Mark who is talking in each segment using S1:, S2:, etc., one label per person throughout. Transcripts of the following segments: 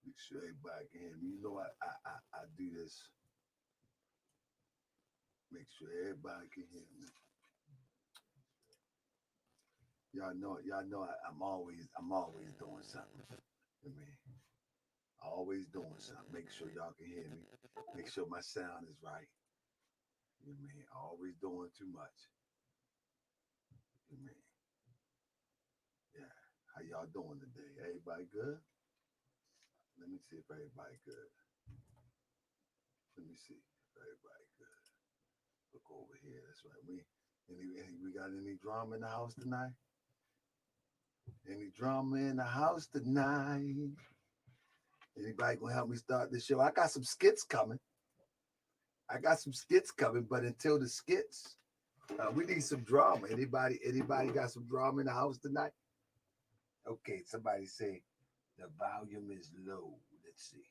S1: Make sure everybody can hear me. You know I do this. Make sure everybody can hear me. Y'all know I'm always doing something. I mean, always doing something. Make sure y'all can hear me. Make sure my sound is right. You mean always doing too much. You mean, yeah. How y'all doing today? Everybody good? Let me see if everybody good. Let me see if everybody good. Look over here. That's right. We got any drama in the house tonight? Any drama in the house tonight? Anybody gonna help me start the show? I got some skits coming. But until the skits, we need some drama. Anybody got some drama in the house tonight? Okay, somebody say the volume is low. Let's see.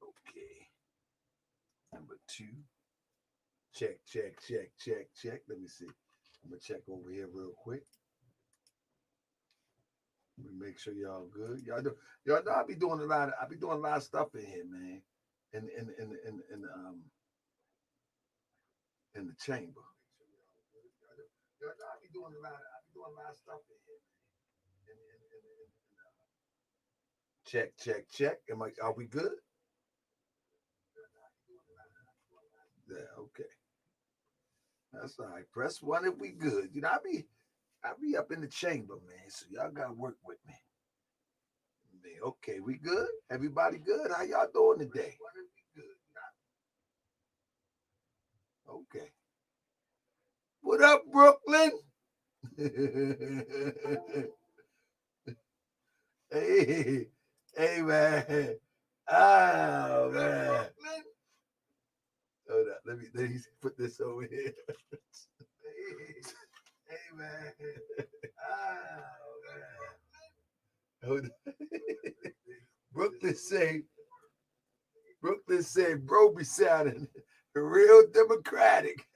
S1: Okay. Number two. Check. Let me see. I'm gonna check over here real quick. Let me make sure y'all good. Y'all know I be doing a lot of stuff in here, man. In the chamber. Y'all know I be doing a lot of stuff in here, man. Check. Are we good? Yeah, okay. That's all right. Press one if we good. I be up in the chamber, man. So y'all gotta work with me. Man, okay, we good? Everybody good? How y'all doing today? Okay. What up, Brooklyn? hey, hey, man. Oh, man. Hold up. Let me put this over here. hey, man. Oh, man. Hold up. Brooklyn say, bro be sounding real democratic.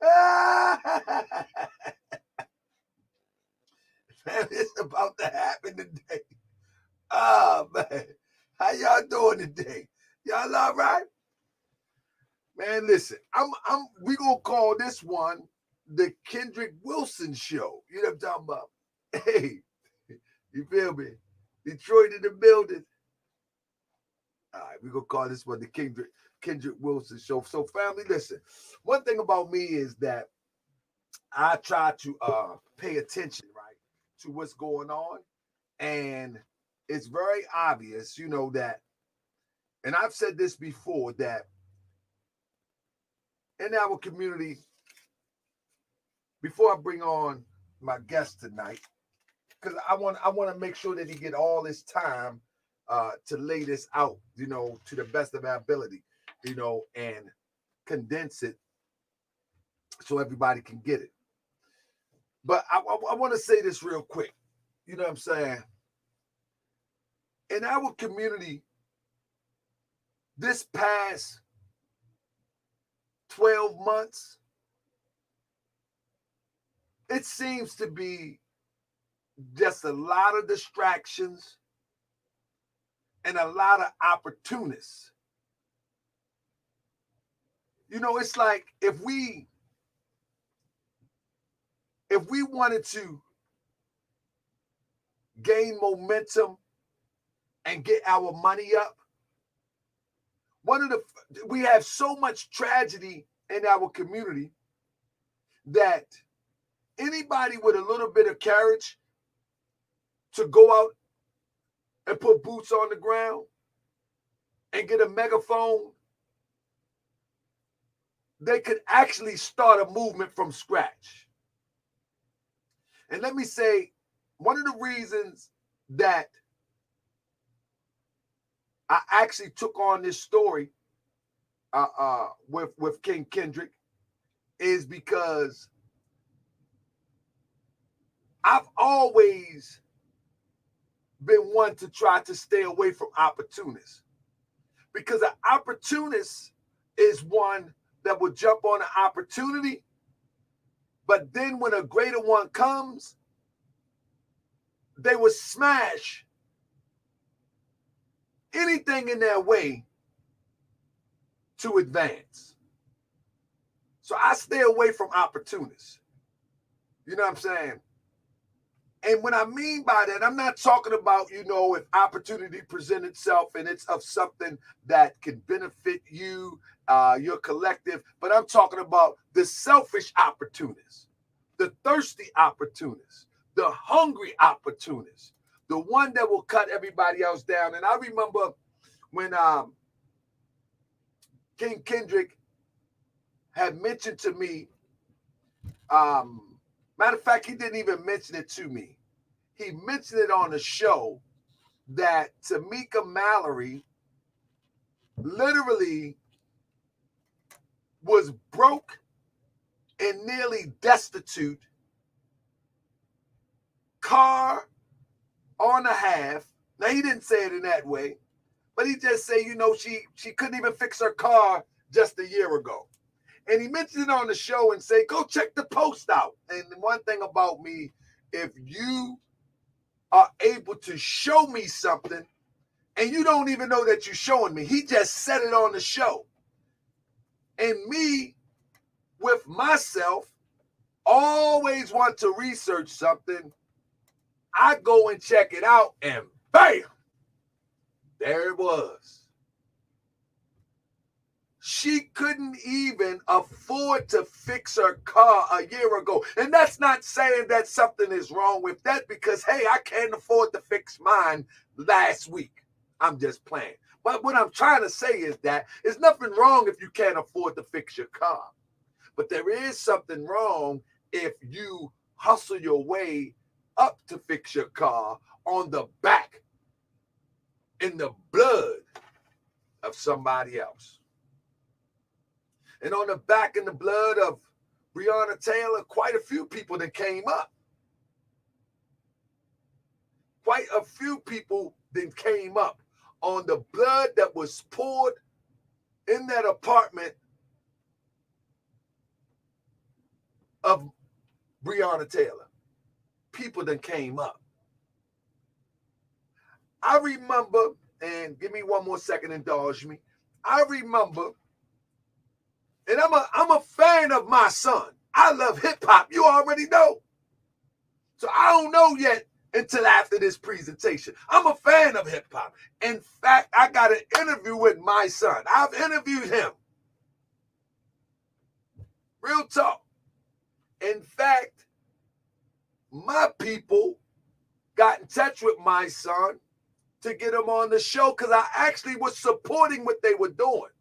S1: Man, it's about to happen today. Oh man, how y'all doing today? Y'all all right? Man, listen, we gonna call this one the Kendrick Wilson show. You know what I'm talking about? Hey, you feel me? Detroit in the building. All right, we gonna call this one the Kendrick Wilson show. So, family, listen. One thing about me is that I try to pay attention, right, to what's going on, and it's very obvious, that, and I've said this before, that in our community, before I bring on my guest tonight, because I want to make sure that he get all his time to lay this out, to the best of our ability, and condense it so everybody can get it. But I want to say this real quick. You know what I'm saying? In our community, this past 12 months, it seems to be just a lot of distractions and a lot of opportunists. It's like if we wanted to gain momentum and get our money up, we have so much tragedy in our community that anybody with a little bit of courage to go out and put boots on the ground and get a megaphone, they could actually start a movement from scratch. And let me say, one of the reasons that I actually took on this story with King Kendrick is because I've always been one to try to stay away from opportunists, because an opportunist is one that will jump on an opportunity, but then when a greater one comes, they will smash anything in their way to advance. So I stay away from opportunists. You know what I'm saying? And what I mean by that, I'm not talking about, if opportunity presents itself and it's of something that can benefit you, your collective, but I'm talking about the selfish opportunists, the thirsty opportunists, the hungry opportunists, the one that will cut everybody else down. And I remember when King Kendrick had mentioned to me, matter of fact, he didn't even mention it to me. He mentioned it on the show that Tamika Mallory literally was broke and nearly destitute, car on a half. Now, he didn't say it in that way, but he just said, she couldn't even fix her car just a year ago. And he mentioned it on the show and said, go check the post out. And one thing about me, if you are able to show me something and you don't even know that you're showing me, he just said it on the show. And me, with myself, always want to research something. I go and check it out and bam, there it was. She couldn't even afford to fix her car a year ago. And that's not saying that something is wrong with that because, hey, I can't afford to fix mine last week. I'm just playing. But what I'm trying to say is that there's nothing wrong if you can't afford to fix your car. But there is something wrong if you hustle your way up to fix your car on the back in the blood of somebody else. And on the back in the blood of Breonna Taylor, quite a few people that came up. Quite a few people that came up on the blood that was poured in that apartment of Breonna Taylor. People that came up. I remember, and give me one more second, indulge me. I remember, and I'm a fan of my son. I love hip hop. You already know. So I don't know yet until after this presentation. I'm a fan of hip hop. In fact, I got an interview with my son. I've interviewed him. Real talk. In fact, my people got in touch with my son to get him on the show because I actually was supporting what they were doing.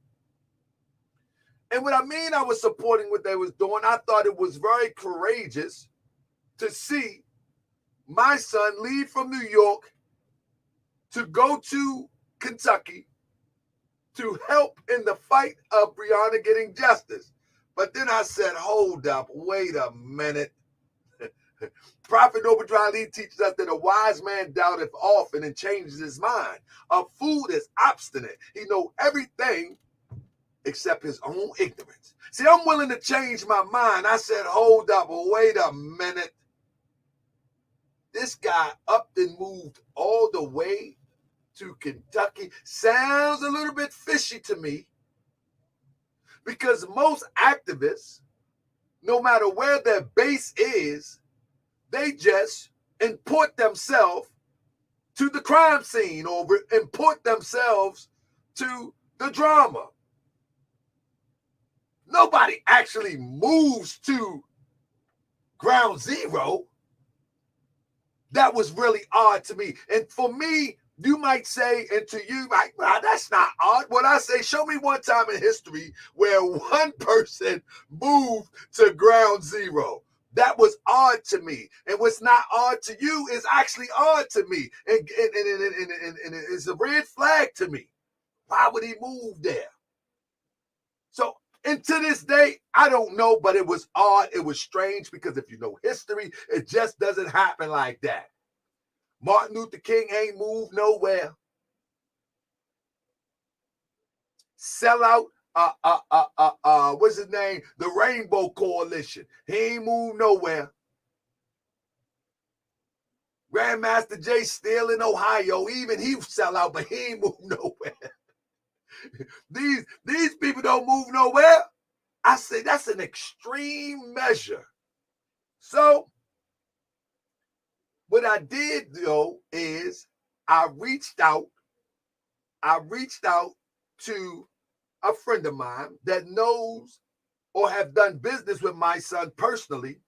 S1: And what I mean I was supporting what they was doing, I thought it was very courageous to see my son leave from New York to go to Kentucky to help in the fight of Breonna getting justice. But then I said, hold up, wait a minute. Prophet Noble Ali teaches us that a wise man doubteth often and changes his mind. A fool is obstinate. He knows everything except his own ignorance. See, I'm willing to change my mind. I said, hold up, wait a minute. This guy up and moved all the way to Kentucky. Sounds a little bit fishy to me because most activists, no matter where their base is, they just import themselves to the crime scene or import themselves to the drama. Nobody actually moves to ground zero. That was really odd to me. And for me, you might say, and to you, like, well, that's not odd. What I say, show me one time in history where one person moved to ground zero. That was odd to me. And what's not odd to you is actually odd to me. And it's a red flag to me. Why would he move there? So, and to this day, I don't know, but it was odd. It was strange because if you know history, it just doesn't happen like that. Martin Luther King ain't moved nowhere. Sellout what's his name? The Rainbow Coalition. He ain't moved nowhere. Grandmaster Jay still in Ohio. Even he sell out, but he ain't moved nowhere. These people don't move nowhere. I say that's an extreme measure. So what I did though is I reached out to a friend of mine that knows or have done business with my son personally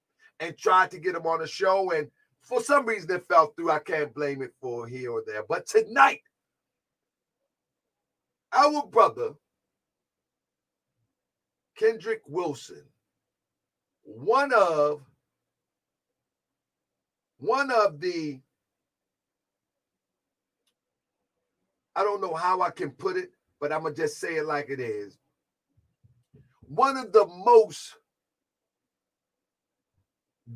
S1: and tried to get him on a show. And for some reason it fell through. I can't blame it for here or there. But tonight, our brother, Kendrick Wilson, one of the, I don't know how I can put it, but I'm going to just say it like it is. One of the most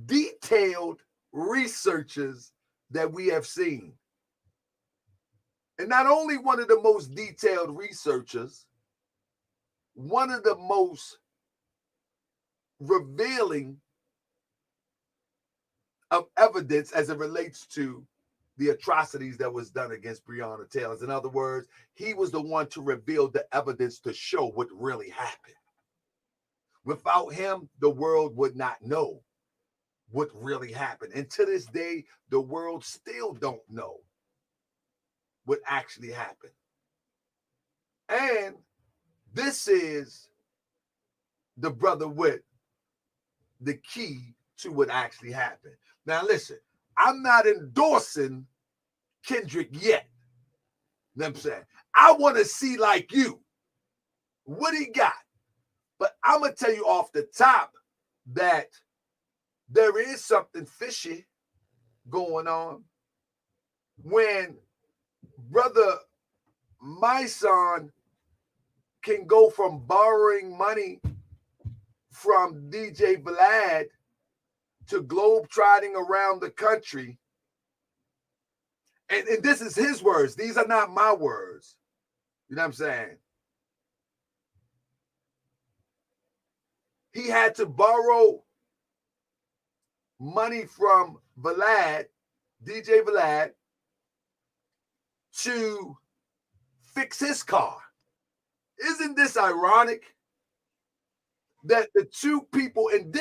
S1: detailed researchers that we have seen. And not only one of the most detailed researchers, one of the most revealing of evidence as it relates to the atrocities that was done against Breonna Taylor. In other words, he was the one to reveal the evidence to show what really happened. Without him, the world would not know what really happened. And to this day, the world still don't know what actually happened. And this is the brother with the key to what actually happened. Now, listen, I'm not endorsing Kendrick yet. You know what I'm saying? I want to see like you what he got. But I'm going to tell you off the top that there is something fishy going on when brother Mysonne can go from borrowing money from DJ Vlad to globe-trotting around the country. And this is his words. These are not my words. You know what I'm saying? He had to borrow money from Vlad, DJ Vlad, to fix his car. Isn't this ironic that the two people, and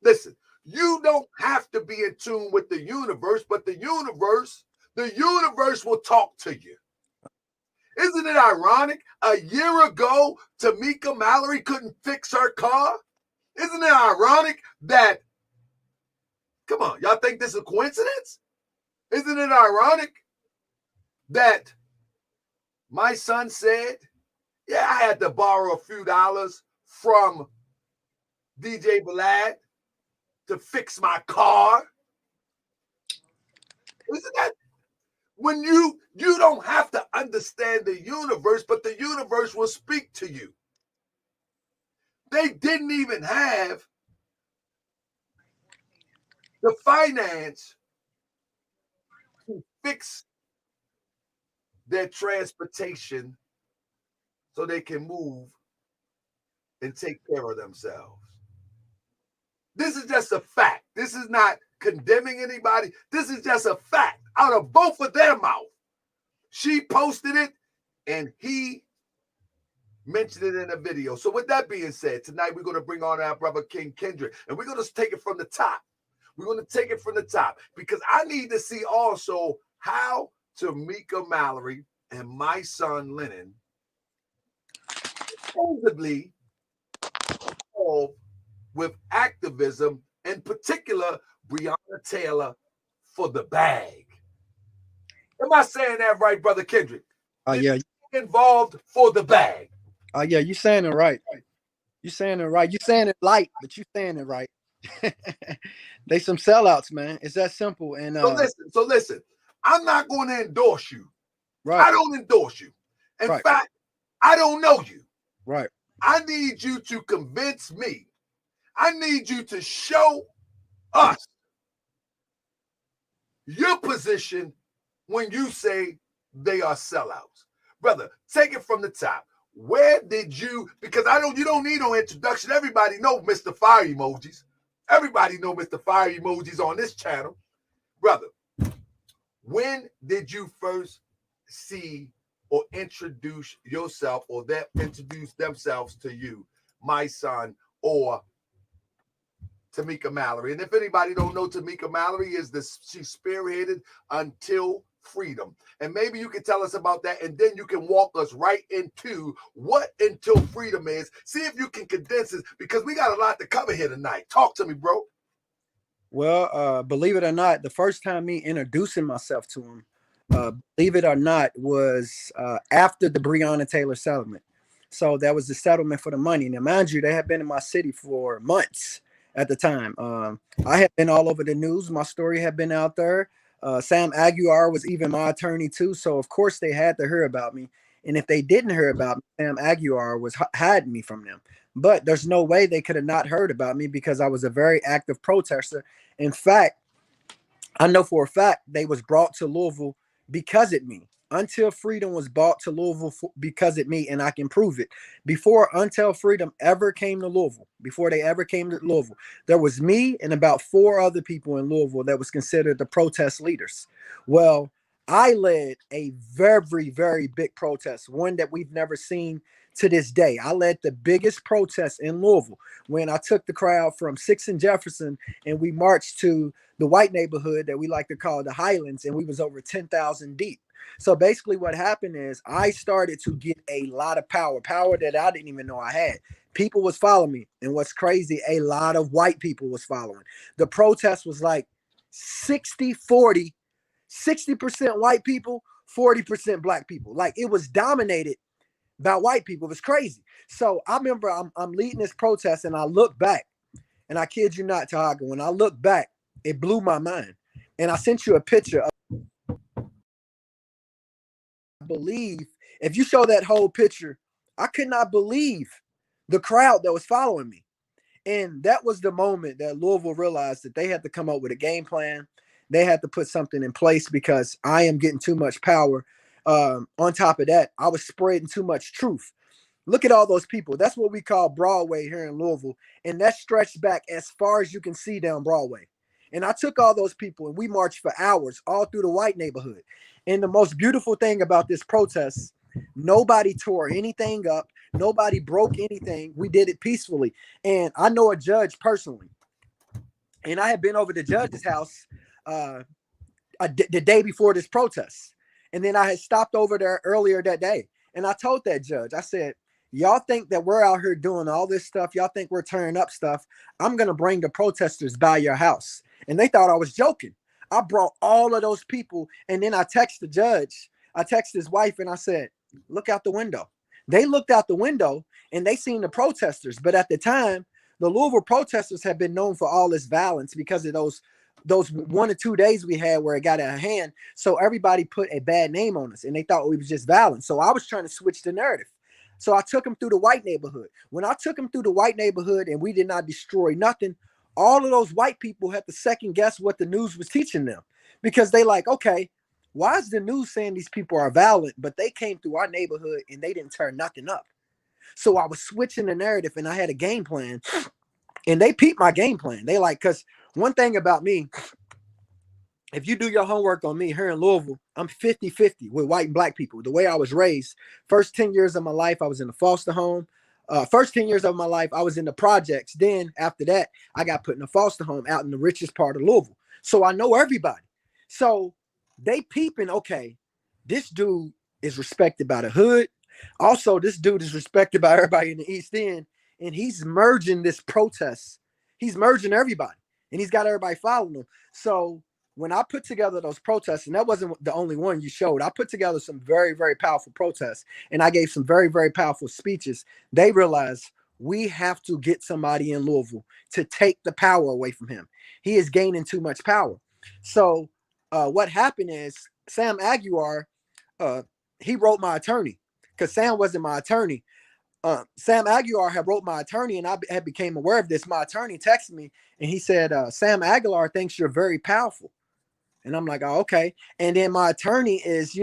S1: listen, you don't have to be in tune with the universe, but the universe will talk to you. Isn't it ironic? A year ago, Tamika Mallory couldn't fix her car. Isn't it ironic that, come on, y'all think this is a coincidence? Isn't it ironic that my son said, yeah, I had to borrow a few dollars from DJ Vlad to fix my car? Isn't that, when you don't have to understand the universe, but the universe will speak to you. They didn't even have the finance to fix their transportation so they can move and take care of themselves. This is just a fact. This is not condemning anybody. This is just a fact out of both of their mouth. She posted it and he mentioned it in a video. So with that being said, tonight we're going to bring on our brother King Kendrick, and we're going to take it from the top. We're going to take it from the top because I need to see also how Tamika Mallory and Mysonne Linen supposedly involved with activism, in particular Breonna Taylor, for the bag. Am I saying that right, brother Kendrick?
S2: Yeah.
S1: Involved for the bag.
S2: Yeah, you're saying it right. You're saying it right. You're saying it light, but you're saying it right. They some sellouts, man. It's that simple. And
S1: so listen. I'm not going to endorse you.
S2: Right.
S1: I don't endorse you. In fact, I don't know you.
S2: Right.
S1: I need you to convince me. I need you to show us your position when you say they are sellouts. Brother, take it from the top. Where did you, because you don't need no introduction. Everybody know Mr. Fire Emojis. Everybody know Mr. Fire Emojis on this channel. Brother, when did you first see or introduce yourself, or that introduce themselves to you, Mysonne or Tamika Mallory? And if anybody don't know, Tamika Mallory she spearheaded Until Freedom. And maybe you can tell us about that, and then you can walk us right into what Until Freedom is. See if you can condense it, because we got a lot to cover here tonight. Talk to me, bro.
S2: Well, believe it or not, the first time me introducing myself to him, believe it or not, was after the Breonna Taylor settlement. So that was the settlement for the money. Now, mind you, they had been in my city for months at the time. I had been all over the news. My story had been out there. Sam Aguiar was even my attorney too. So of course they had to hear about me. And if they didn't hear about me, Sam Aguiar was hiding me from them. But there's no way they could have not heard about me, because I was a very active protester. In fact, I know for a fact they was brought to Louisville because of me. Until Freedom was brought to Louisville because of me, and I can prove it. Before Until Freedom ever came to Louisville, there was me and about 4 other people in Louisville that was considered the protest leaders. Well, I led a very, very big protest, one that we've never seen to this day. I led the biggest protest in Louisville when I took the crowd from 6th and Jefferson, and we marched to the white neighborhood that we like to call the Highlands, and we was over 10,000 deep. So basically what happened is I started to get a lot of power that I didn't even know I had. People was following me. And what's crazy, a lot of white people was following. The protest was like 60-40, 60% white people, 40% black people. Like, it was dominated by white people. It was crazy. So I remember I'm leading this protest, and I look back, and I kid you not, Tahaga, when I look back, it blew my mind. And I sent you a picture of, believe, if you show that whole picture, I could not believe the crowd that was following me. And that was the moment that Louisville realized that they had to come up with a game plan. They had to put something in place, because I am getting too much power. On top of that, I was spreading too much truth. Look at all those people. That's what we call Broadway here in Louisville. And that stretched back as far as you can see down Broadway. And I took all those people, and we marched for hours all through the white neighborhood. And the most beautiful thing about this protest, nobody tore anything up. Nobody broke anything. We did it peacefully. And I know a judge personally. And I had been over to the judge's house the day before this protest. And then I had stopped over there earlier that day. And I told that judge, I said, y'all think that we're out here doing all this stuff? Y'all think we're turning up stuff? I'm going to bring the protesters by your house. And they thought I was joking. I brought all of those people. And then I texted the judge. I texted his wife, and I said, look out the window. They looked out the window, and they seen the protesters. But at the time, the Louisville protesters have been known for all this violence because of those 1 or 2 days we had where it got out of hand. So everybody put a bad name on us, and they thought we was just violent. So I was trying to switch the narrative. So I took them through the white neighborhood. When I took them through the white neighborhood and we did not destroy nothing, all of those white people had to second guess what the news was teaching them, because they like, okay, why is the news saying these people are violent, but they came through our neighborhood and they didn't turn nothing up? So I was switching the narrative, and I had a game plan, and they peeped my game plan. They like, because one thing about me, if you do your homework on me here in Louisville, I'm 50-50 with white and black people. The way I was raised, first 10 years of my life, I was in a foster home. First 10 years of my life, I was in the projects. Then after that, I got put in a foster home out in the richest part of Louisville. So I know everybody. So they peeping, okay, this dude is respected by the hood. Also, this dude is respected by everybody in the East End. And he's merging this protest. He's merging everybody. And he's got everybody following him. So when I put together those protests, and that wasn't the only one you showed, I put together some very, very powerful protests, and I gave some very, very powerful speeches. They realized we have to get somebody in Louisville to take the power away from him. He is gaining too much power. So what happened is Sam Aguiar, he wrote my attorney, because Sam wasn't my attorney. Sam Aguilar had wrote my attorney, and I had became aware of this. My attorney texted me, and he said, Sam Aguilar thinks you're very powerful. And I'm like, oh, okay. And then my attorney is,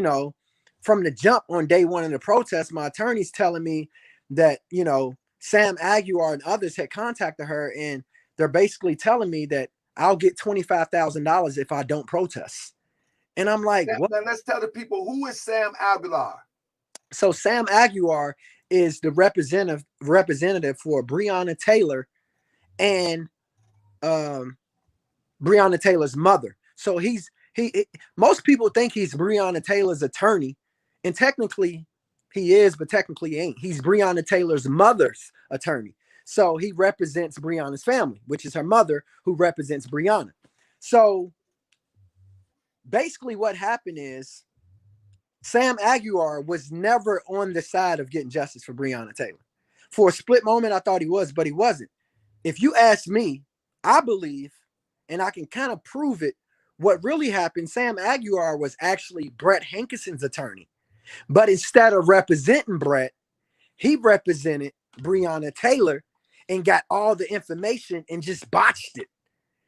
S2: from the jump on day one of the protest, my attorney's telling me that, you know, Sam Aguiar and others had contacted her, and they're basically telling me that I'll get $25,000 if I don't protest. And I'm like, what?
S1: Now let's tell the people, who is Sam Aguilar?
S2: So Sam Aguiar is the representative for Breonna Taylor and Breonna Taylor's mother. So most people think he's Breonna Taylor's attorney, and technically he is, but technically he ain't. He's Breonna Taylor's mother's attorney. So he represents Breonna's family, which is her mother, who represents Breonna. So basically what happened is Sam Aguiar was never on the side of getting justice for Breonna Taylor. For a split moment, I thought he was, but he wasn't. If you ask me, I believe, and I can kind of prove it, what really happened, Sam Aguiar was actually Brett Hankison's attorney. But instead of representing Brett, he represented Breonna Taylor and got all the information and just botched it.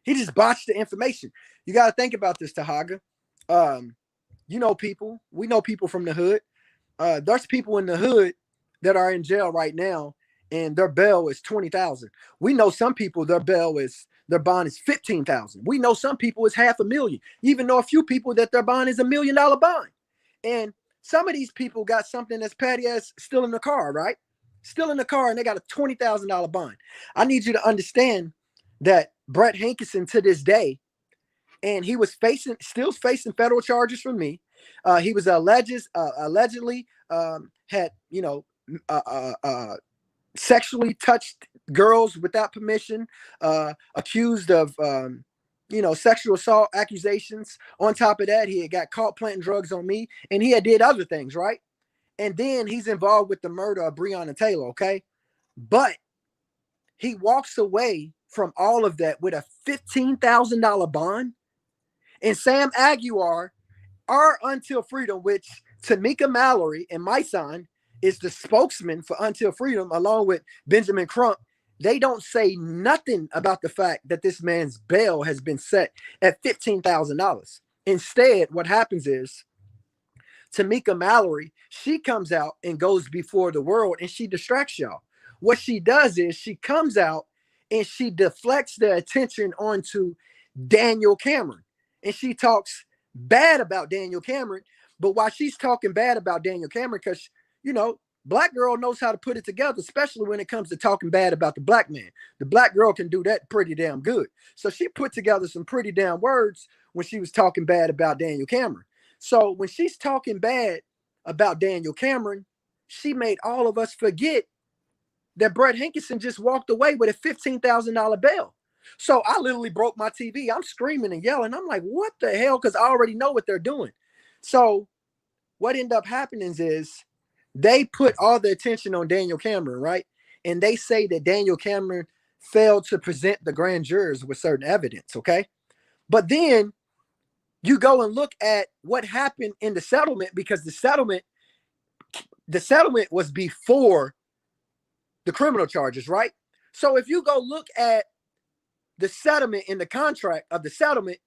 S2: He just botched the information. You got to think about this, Tahaga. You know people. We know people from the hood. There's people in the hood that are in jail right now, and their bail is $20,000. We know some people their bond is $15,000. We know some people it's $500,000. You even know a few people that their bond is $1 million bond. And some of these people got something that's petty as still in the car, right? Still in the car, and they got a $20,000 bond. I need you to understand that Brett Hankison to this day, and he was still facing federal charges from me. He was allegedly had, you know, sexually touched girls without permission, accused of, you know, sexual assault accusations. On top of that, he had got caught planting drugs on me, and he had did other things, right? And then he's involved with the murder of Breonna Taylor, okay? But he walks away from all of that with a $15,000 bond. And Sam Aguiar, our Until Freedom, which Tamika Mallory and Mysonne is the spokesman for Until Freedom, along with Benjamin Crump, they don't say nothing about the fact that this man's bail has been set at $15,000. Instead, what happens is Tamika Mallory, she comes out and goes before the world and she distracts y'all. What she does is she comes out and she deflects the attention onto Daniel Cameron. And she talks bad about Daniel Cameron. But while she's talking bad about Daniel Cameron, because, you know, black girl knows how to put it together, especially when it comes to talking bad about the black man. The black girl can do that pretty damn good. So she put together some pretty damn words when she was talking bad about Daniel Cameron. So when she's talking bad about Daniel Cameron, she made all of us forget that Brett Hankison just walked away with a $15,000 bail. So I literally broke my TV. I'm screaming and yelling. I'm like, what the hell? Because I already know what they're doing. So what ended up happening is they put all the attention on Daniel Cameron, right? And they say that Daniel Cameron failed to present the grand jurors with certain evidence, okay? But then you go and look at what happened in the settlement, because the settlement was before the criminal charges, right? So if you go look at the settlement in the contract of the settlement,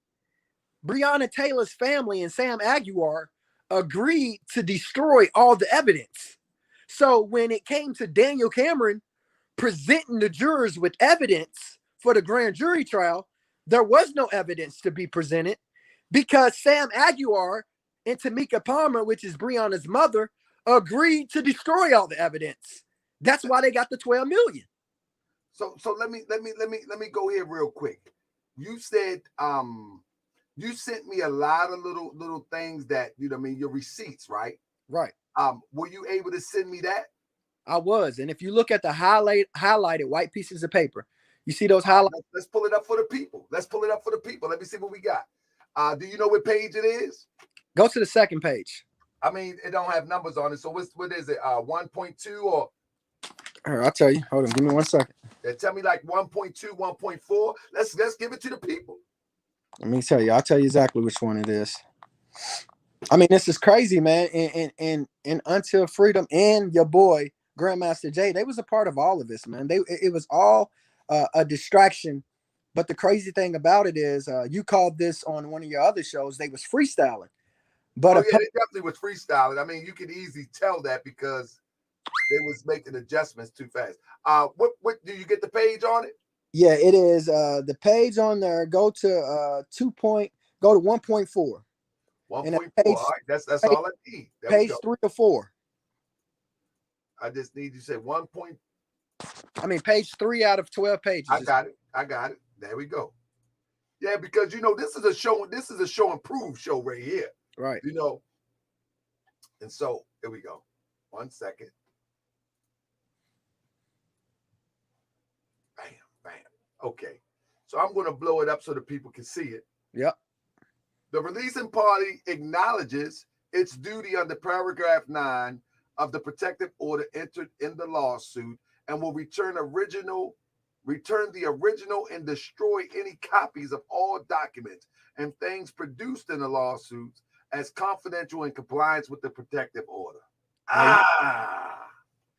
S2: Breonna Taylor's family and Sam Aguiar agreed to destroy all the evidence. So when it came to Daniel Cameron presenting the jurors with evidence for the grand jury trial, there was no evidence to be presented because Sam Aguiar and Tamika Palmer, which is Breonna's mother, agreed to destroy all the evidence. That's why they got the $12 million.
S1: So let me go here real quick. You said you sent me a lot of little things that, you know what I mean, your receipts, right?
S2: Right.
S1: Were you able to send me that?
S2: I was. And if you look at the highlighted white pieces of paper, you see those highlights.
S1: Let's pull it up for the people. Let me see what we got. Do you know what page it is?
S2: Go to the second page.
S1: I mean, it don't have numbers on it. So what is it? 1.2 or?
S2: I'll tell you. Hold on. Give me 1 second.
S1: Tell me like 1.2, 1.4. Let's give it to the people.
S2: Let me tell you. I'll tell you exactly which one it is. I mean, this is crazy, man. And Until Freedom and your boy Grandmaster Jay, they was a part of all of this, man. It was all a distraction. But the crazy thing about it is, you called this on one of your other shows. They was freestyling. But
S1: Oh yeah, they definitely was freestyling. I mean, you could easily tell that because they was making adjustments too fast. What do you get the page on it?
S2: yeah, it is the page on there. Go to 1.4. And
S1: 1.4. All right, that's
S2: page,
S1: all I need. There we
S2: page
S1: go.
S2: 3 or 4.
S1: I just need you to say 1 point.
S2: I mean, page 3 out of 12 pages.
S1: I got it. I got it. There we go. Yeah, because this is a show. This is a show and prove show right here.
S2: Right.
S1: And so here we go. 1 second. Bam, bam. Okay. So I'm going to blow it up so that people can see it.
S2: Yep.
S1: The releasing party acknowledges its duty under paragraph 9 of the protective order entered in the lawsuit and will return the original and destroy any copies of all documents and things produced in the lawsuits as confidential in compliance with the protective order.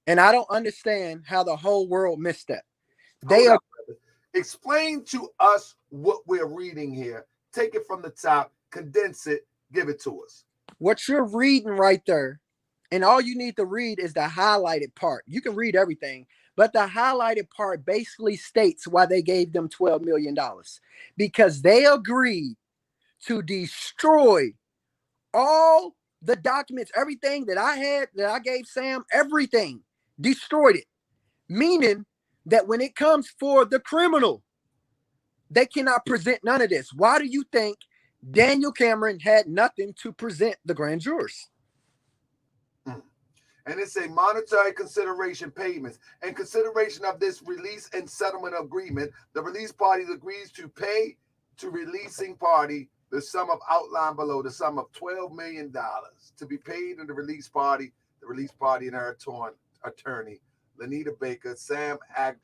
S2: And I don't understand how the whole world missed that.
S1: Explain to us what we're reading here. Take it from the top, condense it, give it to us.
S2: What you're reading right there, and all you need to read is the highlighted part. You can read everything, but the highlighted part basically states why they gave them $12 million. Because they agreed to destroy all the documents, everything that I had, that I gave Sam, everything, destroyed it. Meaning that when it comes for the criminal, they cannot present none of this. Why do you think Daniel Cameron had nothing to present the grand jurors?
S1: And it's a monetary consideration payments. In consideration of this release and settlement agreement, the release party agrees to pay to releasing party the sum of outlined below, the sum of $12 million to be paid in the release party and her attorney, Lanita Baker, Sam man.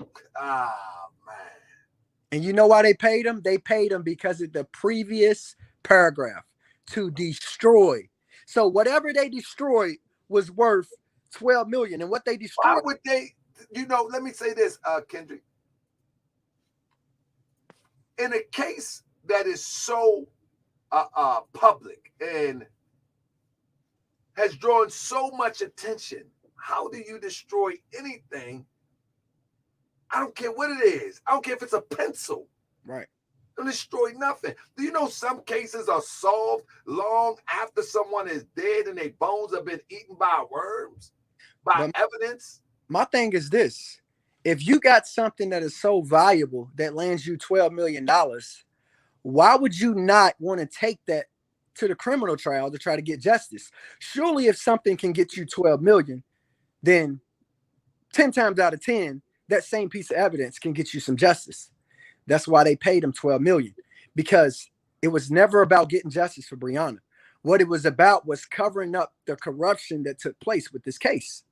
S2: And you know why they paid them? They paid them because of the previous paragraph, to destroy. So whatever they destroyed was worth $12 million. And what they destroyed.
S1: Why would they, let me say this, Kendrick. In a case that is so public and has drawn so much attention, how do you destroy anything? I don't care what it is. I don't care if it's a pencil.
S2: Right.
S1: Don't destroy nothing. Do you know some cases are solved long after someone is dead and their bones have been eaten by worms, by evidence?
S2: My thing is this. If you got something that is so valuable that lands you $12 million, why would you not want to take that to the criminal trial to try to get justice? Surely if something can get you $12 million, then 10 times out of 10, that same piece of evidence can get you some justice. That's why they paid him $12 million, because it was never about getting justice for Breonna. What it was about was covering up the corruption that took place with this case.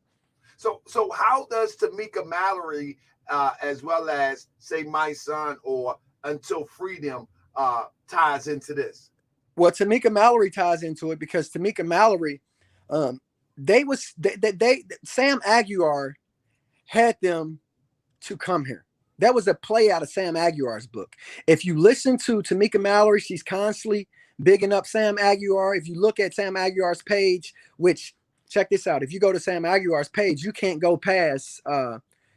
S1: So how does Tamika Mallory, as well as say Mysonne or Until Freedom, ties into this?
S2: Well, Tamika Mallory ties into it because Tamika Mallory, Sam Aguiar had them to come here. That was a play out of Sam Aguiar's book. If you listen to Tamika Mallory, she's constantly bigging up Sam Aguiar. If you look at Sam Aguiar's page, which, check this out, if you go to Sam Aguiar's page, you can't go past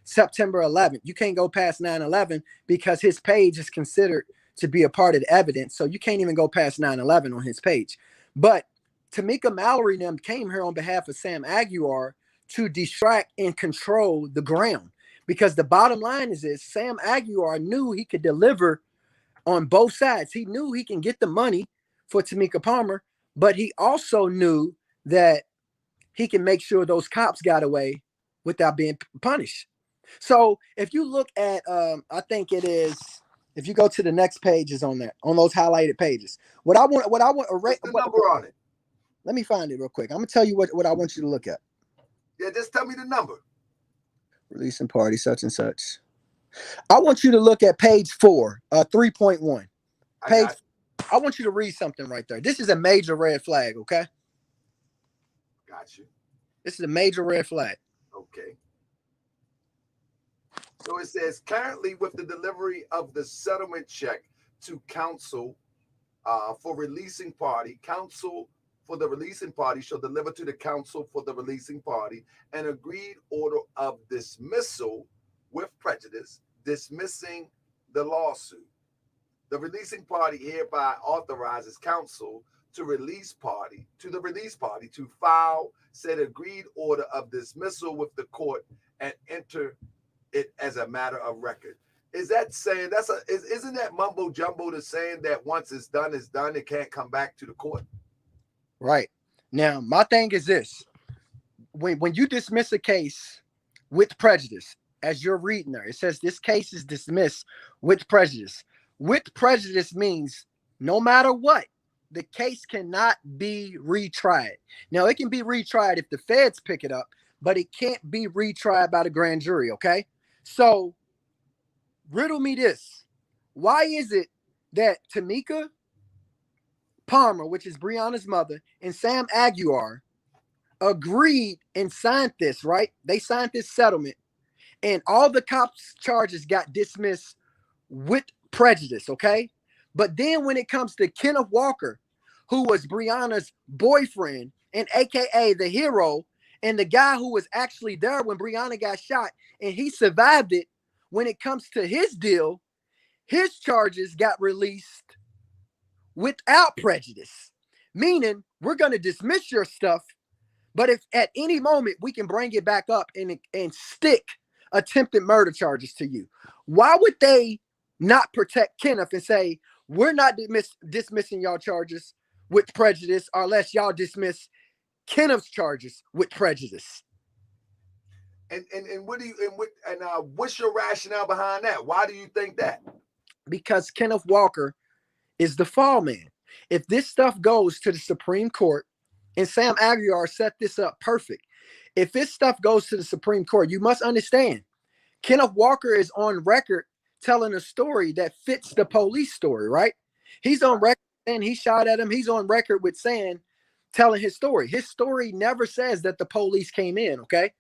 S2: September 11th. You can't go past 9/11 because his page is considered to be a part of the evidence. So you can't even go past 9/11 on his page. But Tamika Mallory and them came here on behalf of Sam Aguiar to distract and control the ground. Because the bottom line is this: Sam Aguiar knew he could deliver on both sides. He knew he can get the money for Tamika Palmer, but he also knew that he can make sure those cops got away without being punished. So if you look at, I think it is, if you go to the next pages on there, on those highlighted pages, what I want,
S1: what's the number on it?
S2: Let me find it real quick. I'm gonna tell you what I want you to look at.
S1: Yeah, just tell me the number.
S2: Releasing party, such and such. I want you to look at page 4, 3.1. I want you to read something right there. This is a major red flag, okay?
S1: Got you.
S2: This is a major red flag.
S1: Okay. So it says, currently with the delivery of the settlement check to counsel for releasing party, counsel for the releasing party shall deliver to the counsel for the releasing party an agreed order of dismissal with prejudice, dismissing the lawsuit. The releasing party hereby authorizes counsel to the release party to file said agreed order of dismissal with the court and enter it as a matter of record. Is that saying isn't that mumbo jumbo to saying that once it's done, it can't come back to the court?
S2: Right. Now, my thing is this. When you dismiss a case with prejudice, as you're reading there, it says this case is dismissed with prejudice. With prejudice means no matter what, the case cannot be retried. Now, it can be retried if the feds pick it up, but it can't be retried by the grand jury, okay? So, riddle me this. Why is it that Tamika Palmer, which is Breonna's mother, and Sam Aguiar agreed and signed this, right? They signed this settlement, and all the cops' charges got dismissed with prejudice, okay? But then when it comes to Kenneth Walker, who was Breonna's boyfriend and AKA the hero, and the guy who was actually there when Breonna got shot and he survived it, when it comes to his deal, his charges got released without prejudice, meaning we're going to dismiss your stuff, but if at any moment we can bring it back up and stick attempted murder charges to you. Why would they not protect Kenneth and say, we're not dismissing y'all charges with prejudice unless y'all dismiss Kenneth's charges with prejudice?
S1: And what's your rationale behind that? Why do you think that?
S2: Because Kenneth Walker is the fall man. If this stuff goes to the Supreme Court, and Sam Aguiar set this up perfect. If this stuff goes to the Supreme Court, you must understand, Kenneth Walker is on record telling a story that fits the police story, right? He's on record and he shot at him. He's on record with saying, telling his story. His story never says that the police came in, okay?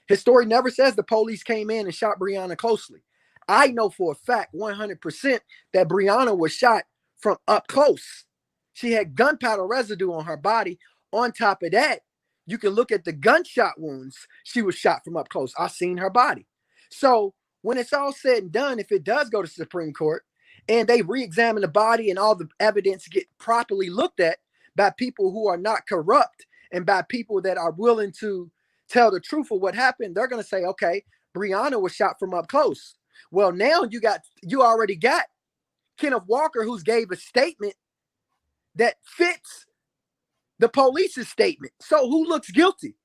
S2: His story never says the police came in and shot Breonna closely. I know for a fact, 100%, that Breonna was shot from up close. She had gunpowder residue on her body. On top of that, you can look at the gunshot wounds. She was shot from up close. I seen her body. So when it's all said and done, if it does go to the Supreme Court and they re-examine the body and all the evidence get properly looked at by people who are not corrupt and by people that are willing to tell the truth of what happened, they're going to say, okay, Breonna was shot from up close. Well, now you already got Kenneth Walker, who's gave a statement that fits the police's statement. So who looks guilty?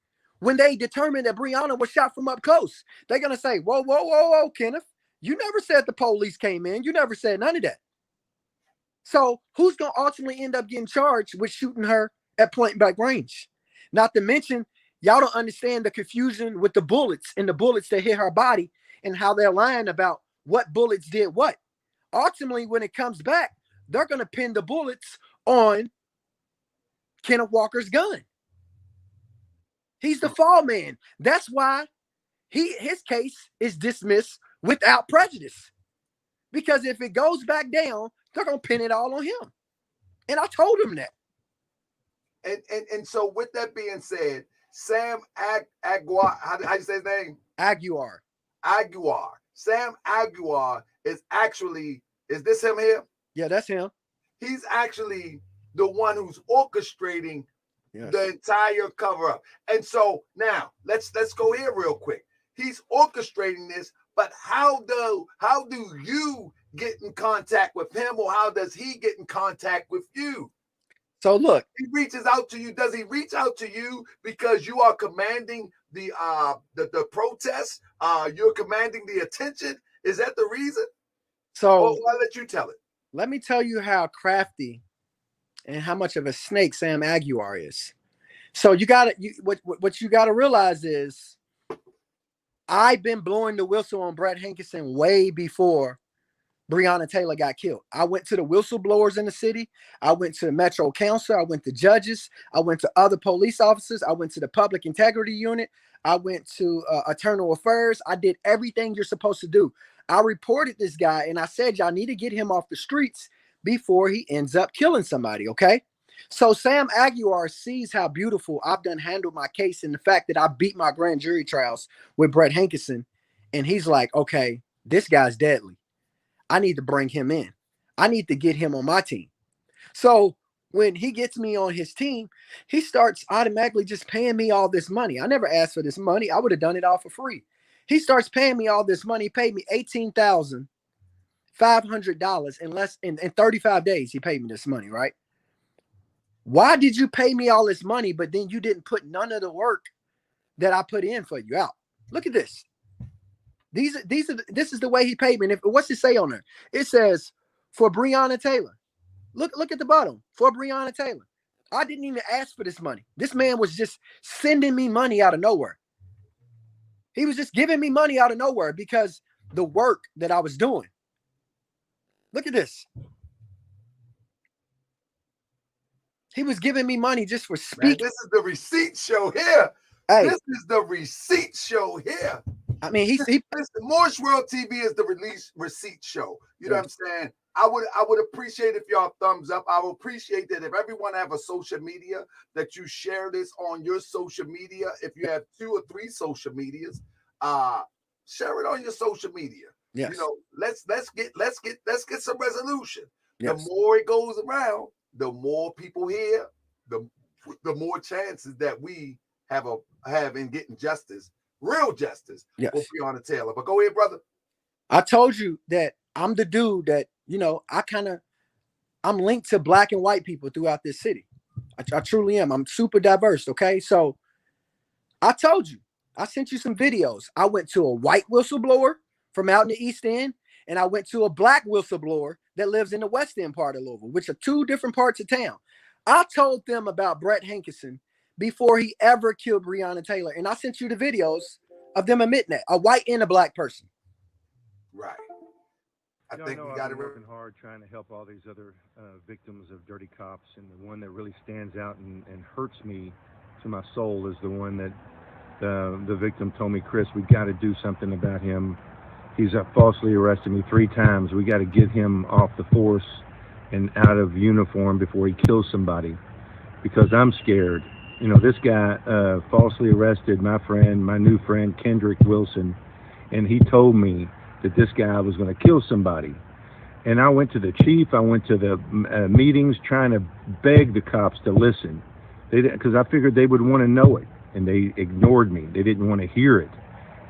S2: When they determine that Breonna was shot from up close, they're going to say, whoa, Kenneth, you never said the police came in. You never said none of that. So who's going to ultimately end up getting charged with shooting her at point blank range? Not to mention, y'all don't understand the confusion with the bullets and the bullets that hit her body and how they're lying about what bullets did what. Ultimately, when it comes back, they're going to pin the bullets on Kenneth Walker's gun. He's the fall man. That's why his case is dismissed without prejudice. Because if it goes back down, they're going to pin it all on him. And I told him that.
S1: And so with that being said, Sam Aguiar, how do you say his name?
S2: Aguiar.
S1: Sam Aguiar is this him here?
S2: Yeah, that's him.
S1: He's actually the one who's orchestrating the entire cover up. And so now let's go here real quick. He's orchestrating this, but how do you get in contact with him, or how does he get in contact with you?
S2: So look,
S1: he reaches out to you. Does he reach out to you because you are commanding the protest? You're commanding the attention. Is that the reason?
S2: So
S1: I'll let you tell it.
S2: Let me tell you how crafty and how much of a snake Sam Aguiar is. So what you gotta realize is I've been blowing the whistle on Brett Hankerson way before Breonna Taylor got killed. I went to the whistleblowers in the city. I went to the Metro Council. I went to judges. I went to other police officers. I went to the Public Integrity Unit. I went to Internal Affairs. I did everything you're supposed to do. I reported this guy and I said, y'all need to get him off the streets before he ends up killing somebody, okay? So Sam Aguilar sees how beautiful I've done handled my case and the fact that I beat my grand jury trials with Brett Hankerson. And he's like, okay, this guy's deadly. I need to bring him in. I need to get him on my team. So when he gets me on his team, he starts automatically just paying me all this money. I never asked for this money. I would have done it all for free. He starts paying me all this money. He paid me $18,500 in 35 days. He paid me this money, right? Why did you pay me all this money, but then you didn't put none of the work that I put in for you out? Look at this. This is the way he paid me. And what's it say on there? It says for Breonna Taylor. Look at the bottom. For Breonna Taylor. I didn't even ask for this money. This man was just sending me money out of nowhere. He was just giving me money out of nowhere because the work that I was doing. Look at this. He was giving me money just for speaking.
S1: Man, this is the receipt show here.
S2: Hey,
S1: this is the receipt show here.
S2: I mean,
S1: Morris World TV is the receipt show. You know what I'm saying? I would appreciate if y'all thumbs up. I would appreciate that if everyone have a social media that you share this on your social media. If you have 2 or 3 social medias, share it on your social media.
S2: Yes.
S1: You know, let's get some resolution.
S2: Yes.
S1: The more it goes around, the more people hear, the more chances that we have in getting justice, real justice,
S2: yes,
S1: for Breonna Taylor. But go ahead, brother.
S2: I told you that I'm the dude that, you know, I'm linked to black and white people throughout this city. I truly am. I'm super diverse. Okay. So I told you, I sent you some videos. I went to a white whistleblower from out in the East End, and I went to a black whistleblower that lives in the West End part of Louisville, which are 2 different parts of town. I told them about Brett Hankerson before he ever killed Breonna Taylor. And I sent you the videos of them admitting that, a white and a black person.
S1: Right.
S3: I think we got to working hard trying to help all these other victims of dirty cops, and the one that really stands out and hurts me to my soul is the one that the victim told me, Chris, we got to do something about him. He's falsely arrested me 3 times. We got to get him off the force and out of uniform before he kills somebody, because I'm scared. You know, this guy falsely arrested my new friend, Kendrick Wilson, and he told me that this guy was going to kill somebody. And I went to the chief, I went to the meetings trying to beg the cops to listen, because I figured they would want to know it, and they ignored me. They didn't want to hear it.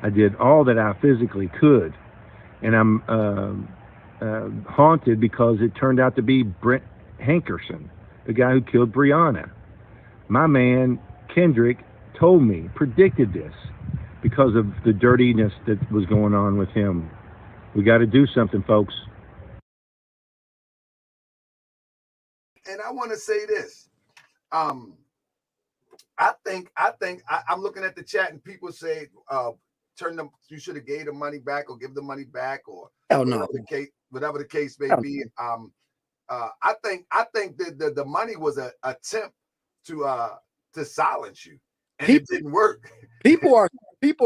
S3: I did all that I physically could, and I'm haunted because it turned out to be Brett Hankerson, the guy who killed Breonna. My man, Kendrick, told me, predicted this because of the dirtiness that was going on with him. We got to do something, folks.
S1: And I want to say this. I'm looking at the chat and people say, you should have gave the money back or give the money back, or whatever the case may be. I think that the money was an attempt to silence you, and it didn't work.
S2: People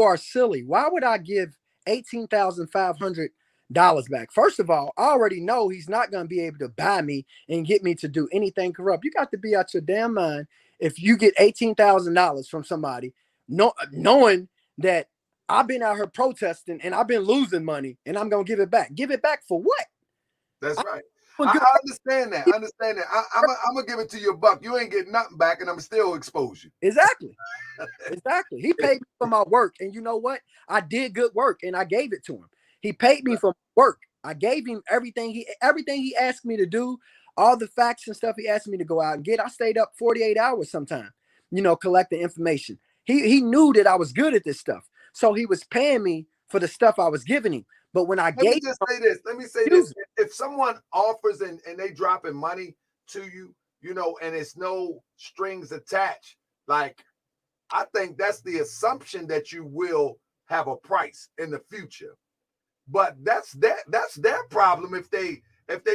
S2: are silly. Why would I give $18,500 back? First of all, I already know he's not going to be able to buy me and get me to do anything corrupt. You got to be out your damn mind if you get $18,000 from somebody, knowing that I've been out here protesting and I've been losing money, and I'm going to give it back. Give it back for what?
S1: That's right. I understand that. I'm going to give it to you $1. You ain't getting nothing back, and I'm still expose you.
S2: Exactly. Exactly. He paid me for my work, and you know what? I did good work, and I gave it to him. He paid me for work. I gave him everything he asked me to do, all the facts and stuff he asked me to go out and get. I stayed up 48 hours sometime, collecting information. He knew that I was good at this stuff, so he was paying me for the stuff I was giving him. But when Let me
S1: say this. If someone offers and they dropping money to you, and it's no strings attached, like, I think that's the assumption that you will have a price in the future. But that's their problem if they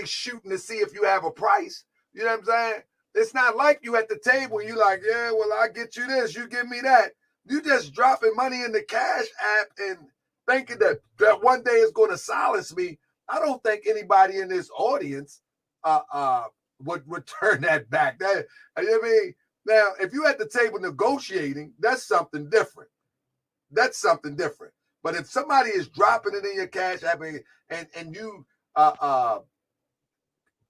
S1: shooting to see if you have a price. You know what I'm saying? It's not like you at the table, you like, yeah, well, I get you this, you give me that. You just dropping money in the Cash App and thinking that one day is going to silence me. I don't think anybody in this audience would turn that back. That, I mean, now if you at the table negotiating, that's something different. That's something different. But if somebody is dropping it in your cash app and you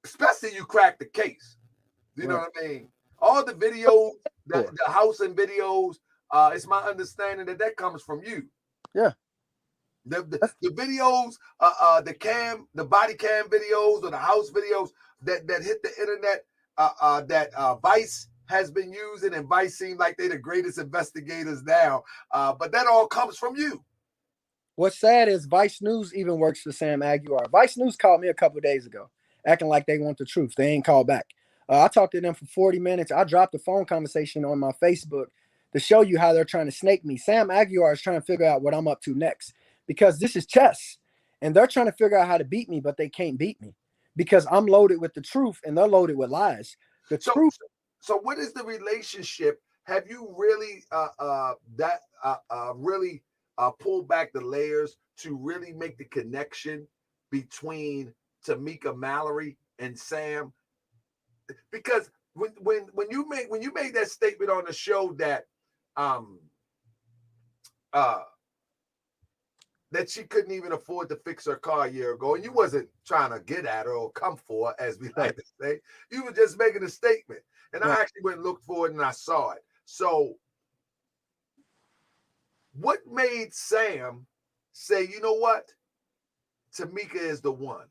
S1: especially you crack the case, you know what I mean? All the videos, the housing videos, it's my understanding that comes from you.
S2: Yeah.
S1: The videos, the body cam videos or the house videos that hit the internet, that Vice has been using, and Vice seem like they're the greatest investigators now. But that all comes from you.
S2: What's sad is Vice News even works for Sam Aguiar. Vice News called me a couple of days ago, acting like they want the truth. They ain't called back. I talked to them for 40 minutes. I dropped a phone conversation on my Facebook to show you how they're trying to snake me. Sam Aguiar is trying to figure out what I'm up to next, because this is chess, and they're trying to figure out how to beat me, but they can't beat me because I'm loaded with the truth and they're loaded with lies. Truth.
S1: So what is the relationship? Have you really really pulled back the layers to really make the connection between Tamika Mallory and Sam? Because when you made that statement on the show that that she couldn't even afford to fix her car a year ago, and you wasn't trying to get at her or come for her, as we like to say, you were just making a statement. And I actually went and looked for it and I saw it. So what made Sam say, you know what, Tamika is the one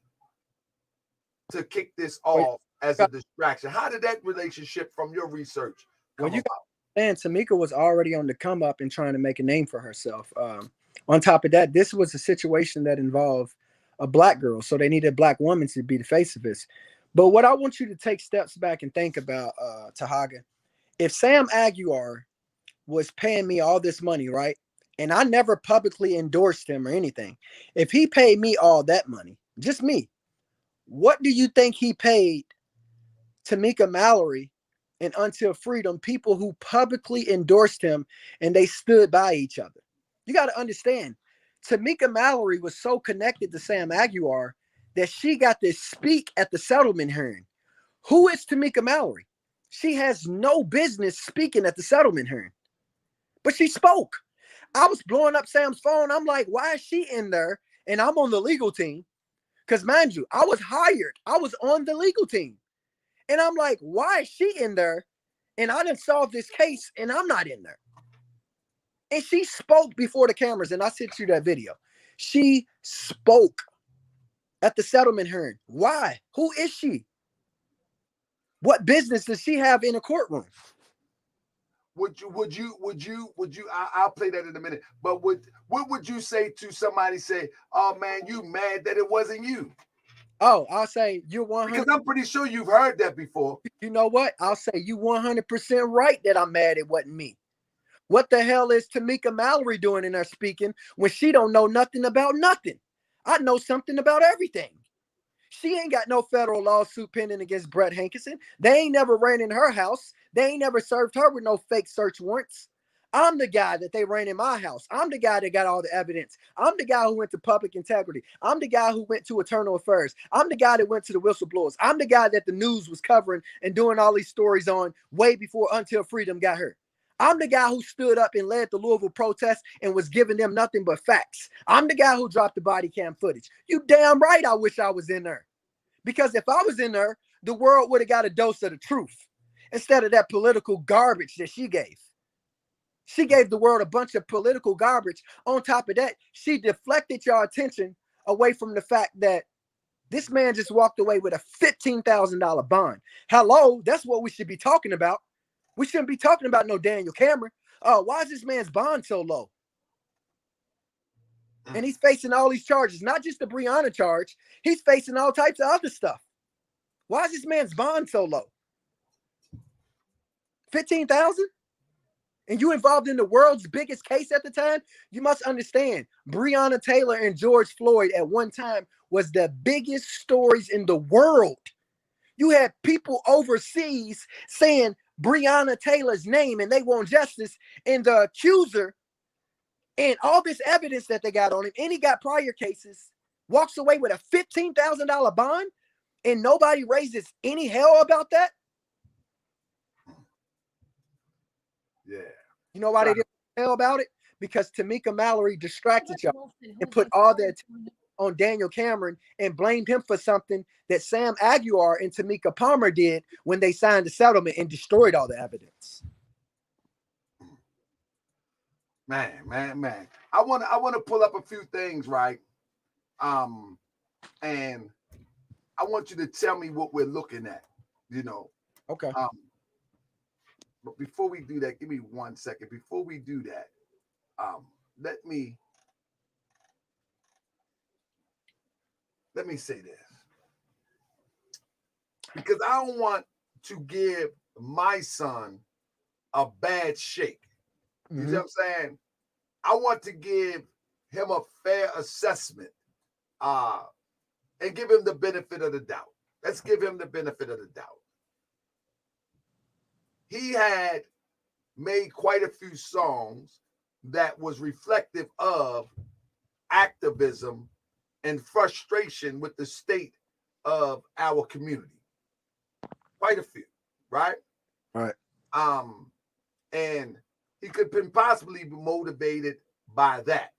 S1: to kick this off as a distraction? How did that relationship, from your research, come about?
S2: And Tamika was already on the come up and trying to make a name for herself. On top of that, this was a situation that involved a black girl, so they needed a black woman to be the face of this. But what I want you to take steps back and think about, Tahaga, if Sam Aguiar was paying me all this money, right, and I never publicly endorsed him or anything, if he paid me all that money, just me, what do you think he paid Tamika Mallory and Until Freedom, people who publicly endorsed him and they stood by each other? You got to understand, Tamika Mallory was so connected to Sam Aguiar that she got to speak at the settlement hearing. Who is Tamika Mallory? She has no business speaking at the settlement hearing, but she spoke. I was blowing up Sam's phone. I'm like, why is she in there? And I'm on the legal team. Because mind you, I was hired. I was on the legal team. And I'm like, why is she in there? And I didn't solve this case and I'm not in there. And she spoke before the cameras, and I sent you that video. She spoke at the settlement hearing. Why? Who is she? What business does she have in a courtroom?
S1: Would you? I'll play that in a minute. But what would you say to somebody say, oh man, you mad that it wasn't you?
S2: Oh, I'll say you're 100%.
S1: Because I'm pretty sure you've heard that before.
S2: You know what? I'll say you 100% right that I'm mad it wasn't me. What the hell is Tamika Mallory doing in there speaking when she don't know nothing about nothing? I know something about everything. She ain't got no federal lawsuit pending against Brett Hankinson. They ain't never ran in her house. They ain't never served her with no fake search warrants. I'm the guy that they ran in my house. I'm the guy that got all the evidence. I'm the guy who went to public integrity. I'm the guy who went to internal affairs. I'm the guy that went to the whistleblowers. I'm the guy that the news was covering and doing all these stories on way before Until Freedom got her. I'm the guy who stood up and led the Louisville protest and was giving them nothing but facts. I'm the guy who dropped the body cam footage. You damn right I wish I was in there. Because if I was in there, the world would have got a dose of the truth instead of that political garbage that she gave. She gave the world a bunch of political garbage. On top of that, she deflected your attention away from the fact that this man just walked away with a $15,000 bond. Hello, that's what we should be talking about. We shouldn't be talking about no Daniel Cameron. Why is this man's bond so low? And he's facing all these charges, not just the Breonna charge. He's facing all types of other stuff. Why is this man's bond so low? 15,000? And you involved in the world's biggest case at the time? You must understand, Breonna Taylor and George Floyd at one time was the biggest stories in the world. You had people overseas saying Breonna Taylor's name and they want justice, and the accuser and all this evidence that they got on him, and he got prior cases, walks away with a $15,000 bond, and nobody raises any hell about that.
S1: Yeah.
S2: You know why they didn't hell about it? Because Tamika Mallory distracted y'all and put all that on Daniel Cameron and blamed him for something that Sam Aguiar and Tamika Palmer did when they signed the settlement and destroyed all the evidence.
S1: Man. I want to pull up a few things, right? And I want you to tell me what we're looking at, you know.
S2: Okay.
S1: But before we do that, give me 1 second. Before we do that, let me say this. Because I don't want to give my son a bad shake. You know what I'm saying? I want to give him a fair assessment and give him the benefit of the doubt. Let's give him the benefit of the doubt. He had made quite a few songs that was reflective of activism and frustration with the state of our community. Quite a few, right?
S2: Right.
S1: And he could possibly be motivated by that.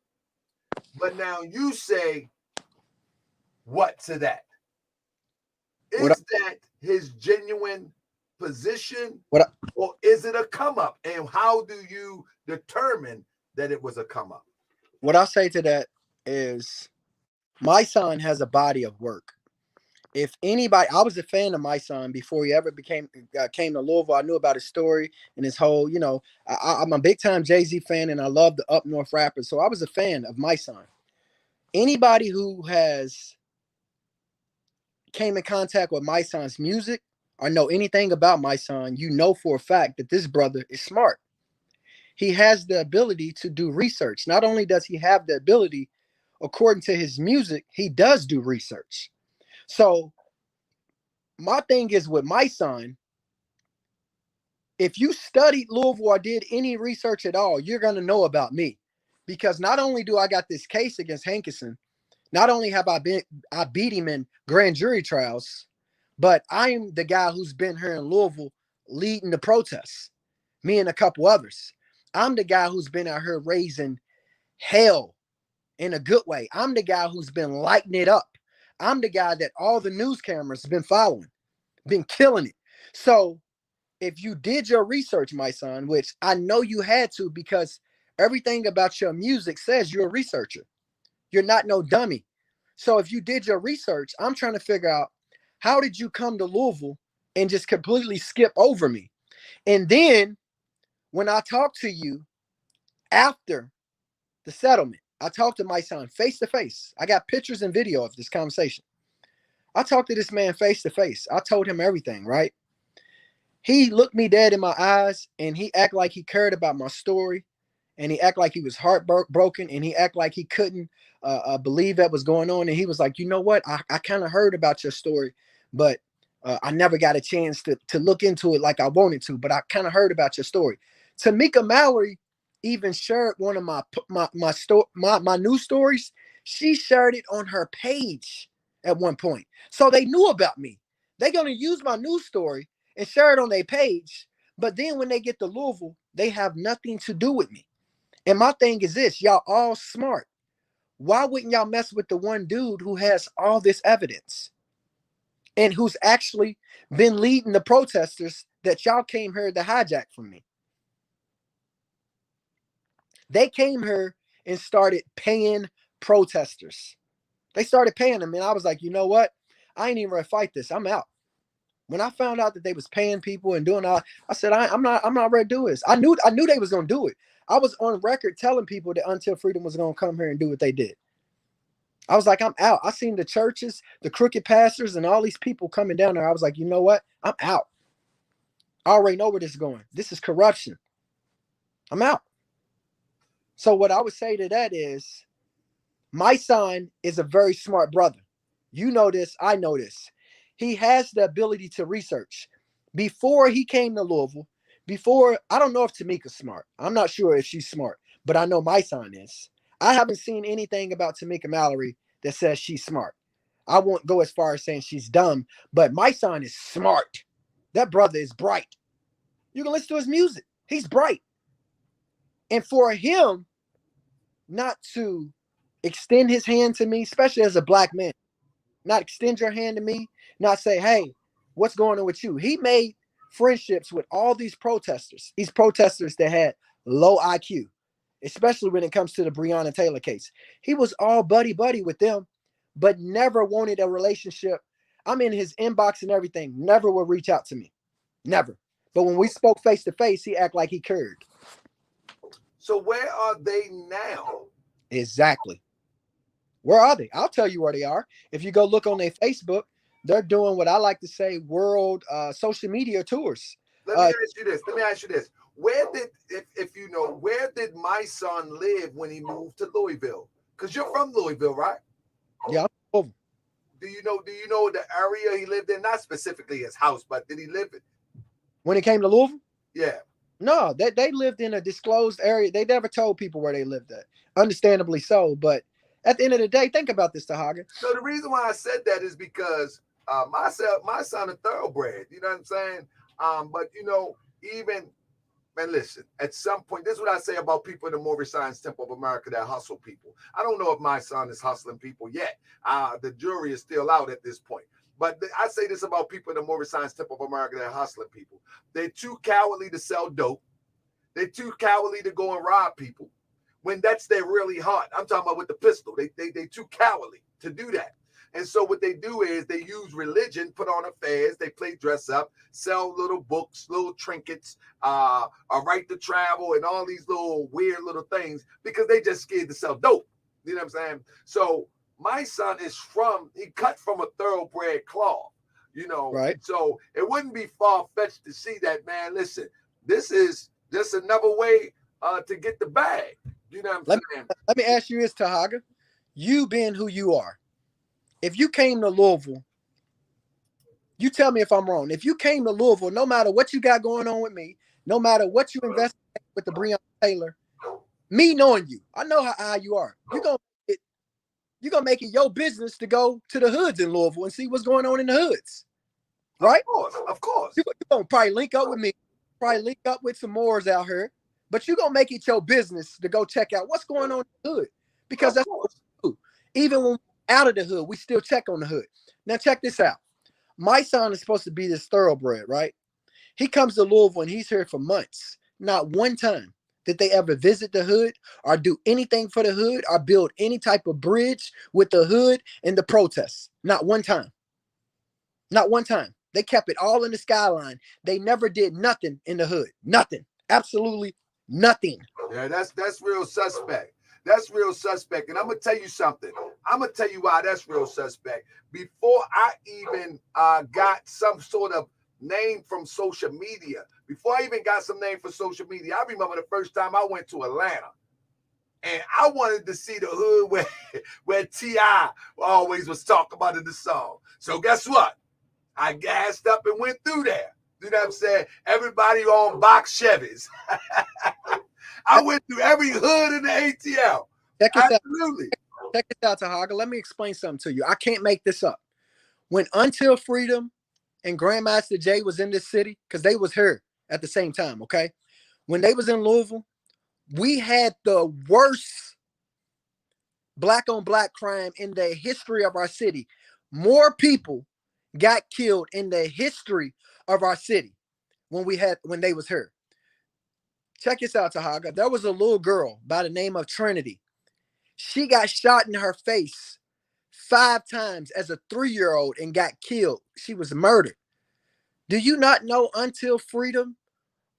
S1: But now you say, what to that? Is that his genuine position, or is it a come up? And how do you determine that it was a come up?
S2: What I'll say to that is, my son has a body of work. If anybody, I was a fan of my son before he ever came to Louisville. I knew about his story and his whole, you know, I'm a big time Jay-Z fan and I love the up north rappers. So I was a fan of my son. Anybody who has came in contact with my son's music or know anything about my son, you know for a fact that this brother is smart. He has the ability to do research. Not only does he have the ability, according to his music, he does do research. So my thing is with my son, if you studied Louisville or did any research at all, you're going to know about me. Because not only do I got this case against Hankerson, not only have I beat him in grand jury trials, but I'm the guy who's been here in Louisville leading the protests, me and a couple others. I'm the guy who's been out here raising hell in a good way. I'm the guy who's been lighting it up. I'm the guy that all the news cameras have been following, been killing it. So if you did your research, my son, which I know you had to because everything about your music says you're a researcher. You're not no dummy. So if you did your research, I'm trying to figure out, how did you come to Louisville and just completely skip over me? And then when I talked to you after the settlement, I talked to my son face to face. I got pictures and video of this conversation. I talked to this man face to face. I told him everything, right? He looked me dead in my eyes and he acted like he cared about my story, and he acted like he was heartbroken, and he acted like he couldn't believe that was going on. And he was like, you know what? I kind of heard about your story, but I never got a chance to look into it like I wanted to, but I kind of heard about your story. Tamika Mallory even shared one of my news stories. She shared it on her page at one point. So they knew about me. They're going to use my news story and share it on their page. But then when they get to Louisville, they have nothing to do with me. And my thing is this, y'all all smart. Why wouldn't y'all mess with the one dude who has all this evidence and who's actually been leading the protesters that y'all came here to hijack from me? They came here and started paying protesters. They started paying them, and I was like, you know what? I ain't even ready to fight this. I'm out. When I found out that they was paying people and doing all, I said, I'm not ready to do this. I knew they was gonna do it. I was on record telling people that Until Freedom was gonna come here and do what they did. I was like, I'm out. I seen the churches, the crooked pastors, and all these people coming down there. I was like, you know what? I'm out. I already know where this is going. This is corruption. I'm out. So what I would say to that is, my son is a very smart brother. You know this. I know this. He has the ability to research. Before he came to Louisville, I don't know if Tamika's smart. I'm not sure if she's smart, but I know my son is. I haven't seen anything about Tamika Mallory that says she's smart. I won't go as far as saying she's dumb, but Mysonne is smart. That brother is bright. You can listen to his music. He's bright. And for him not to extend his hand to me, especially as a black man, not extend your hand to me, not say, hey, what's going on with you? He made friendships with all these protesters that had low IQ, especially when it comes to the Breonna Taylor case. He was all buddy-buddy with them, but never wanted a relationship. I'm in his inbox and everything, never would reach out to me. Never. But when we spoke face-to-face, he act like he cared.
S1: So where are they now?
S2: Exactly. Where are they? I'll tell you where they are. If you go look on their Facebook, they're doing what I like to say world social media tours.
S1: Let me ask you this. Where did, if you know, where did Mysonne live when he moved to Louisville? Because you're from Louisville, right?
S2: Yeah, I'm over.
S1: Do you know the area he lived in? Not specifically his house, but did he live in?
S2: When he came to Louisville?
S1: Yeah.
S2: No, they lived in a disclosed area. They never told people where they lived at. Understandably so, but at the end of the day, think about this, Tahaga.
S1: So the reason why I said that is because my son is thoroughbred. You know what I'm saying? But you know, even man, listen. At some point, this is what I say about people in the Moorish Science Temple of America that hustle people. I don't know if my son is hustling people yet. The jury is still out at this point. But I say this about people in the Moorish Science Temple of America that are hustling people. They're too cowardly to sell dope. They're too cowardly to go and rob people when that's their really heart. I'm talking about with the pistol. They too cowardly to do that. And so what they do is they use religion, put on affairs, they play dress up, sell little books, little trinkets, a right to travel, and all these little weird little things because they just scared to sell dope. You know what I'm saying? So my son is he cut from a thoroughbred cloth, you know.
S2: Right.
S1: So it wouldn't be far-fetched to see that, man, listen, this is just another way to get the bag. You know what I'm saying?
S2: Let me ask you this, Tahaga. You being who you are, if you came to Louisville, you tell me if I'm wrong. If you came to Louisville, no matter what you got going on with me, no matter what you invested with the Breonna Taylor, me knowing you, I know how you are. You're going to make it your business to go to the hoods in Louisville and see what's going on in the hoods. Right?
S1: Of course.
S2: You're going to probably link up with me, probably link up with some Moors out here, but you're going to make it your business to go check out what's going on in the hood. Because that's what we do. Even when we're out of the hood, we still check on the hood. Now, check this out. My son is supposed to be this thoroughbred, right? He comes to Louisville and he's here for months. Not one time did they ever visit the hood or do anything for the hood or build any type of bridge with the hood and the protests. Not one time. Not one time. They kept it all in the skyline. They never did nothing in the hood. Nothing. Absolutely nothing.
S1: Yeah, that's real suspect. That's real suspect. And I'm going to tell you something. I'm going to tell you why that's real suspect. Before I even got some sort of name from social media, before I even got some name for social media, I remember the first time I went to Atlanta. And I wanted to see the hood where T.I. always was talking about in the song. So guess what? I gassed up and went through there. You know what I'm saying? Everybody on box Chevys. I went through every hood in the ATL. Absolutely.
S2: Check this out, Tahaga. Let me explain something to you. I can't make this up. When Until Freedom and Grandmaster Jay was in this city, because they was here at the same time, okay? When they was in Louisville, we had the worst black-on-black crime in the history of our city. More people got killed in the history of our city when they was here. Check this out, Tahaga. There was a little girl by the name of Trinity. She got shot in her face 5 times as a 3-year-old and got killed. She was murdered. Do you not know Until Freedom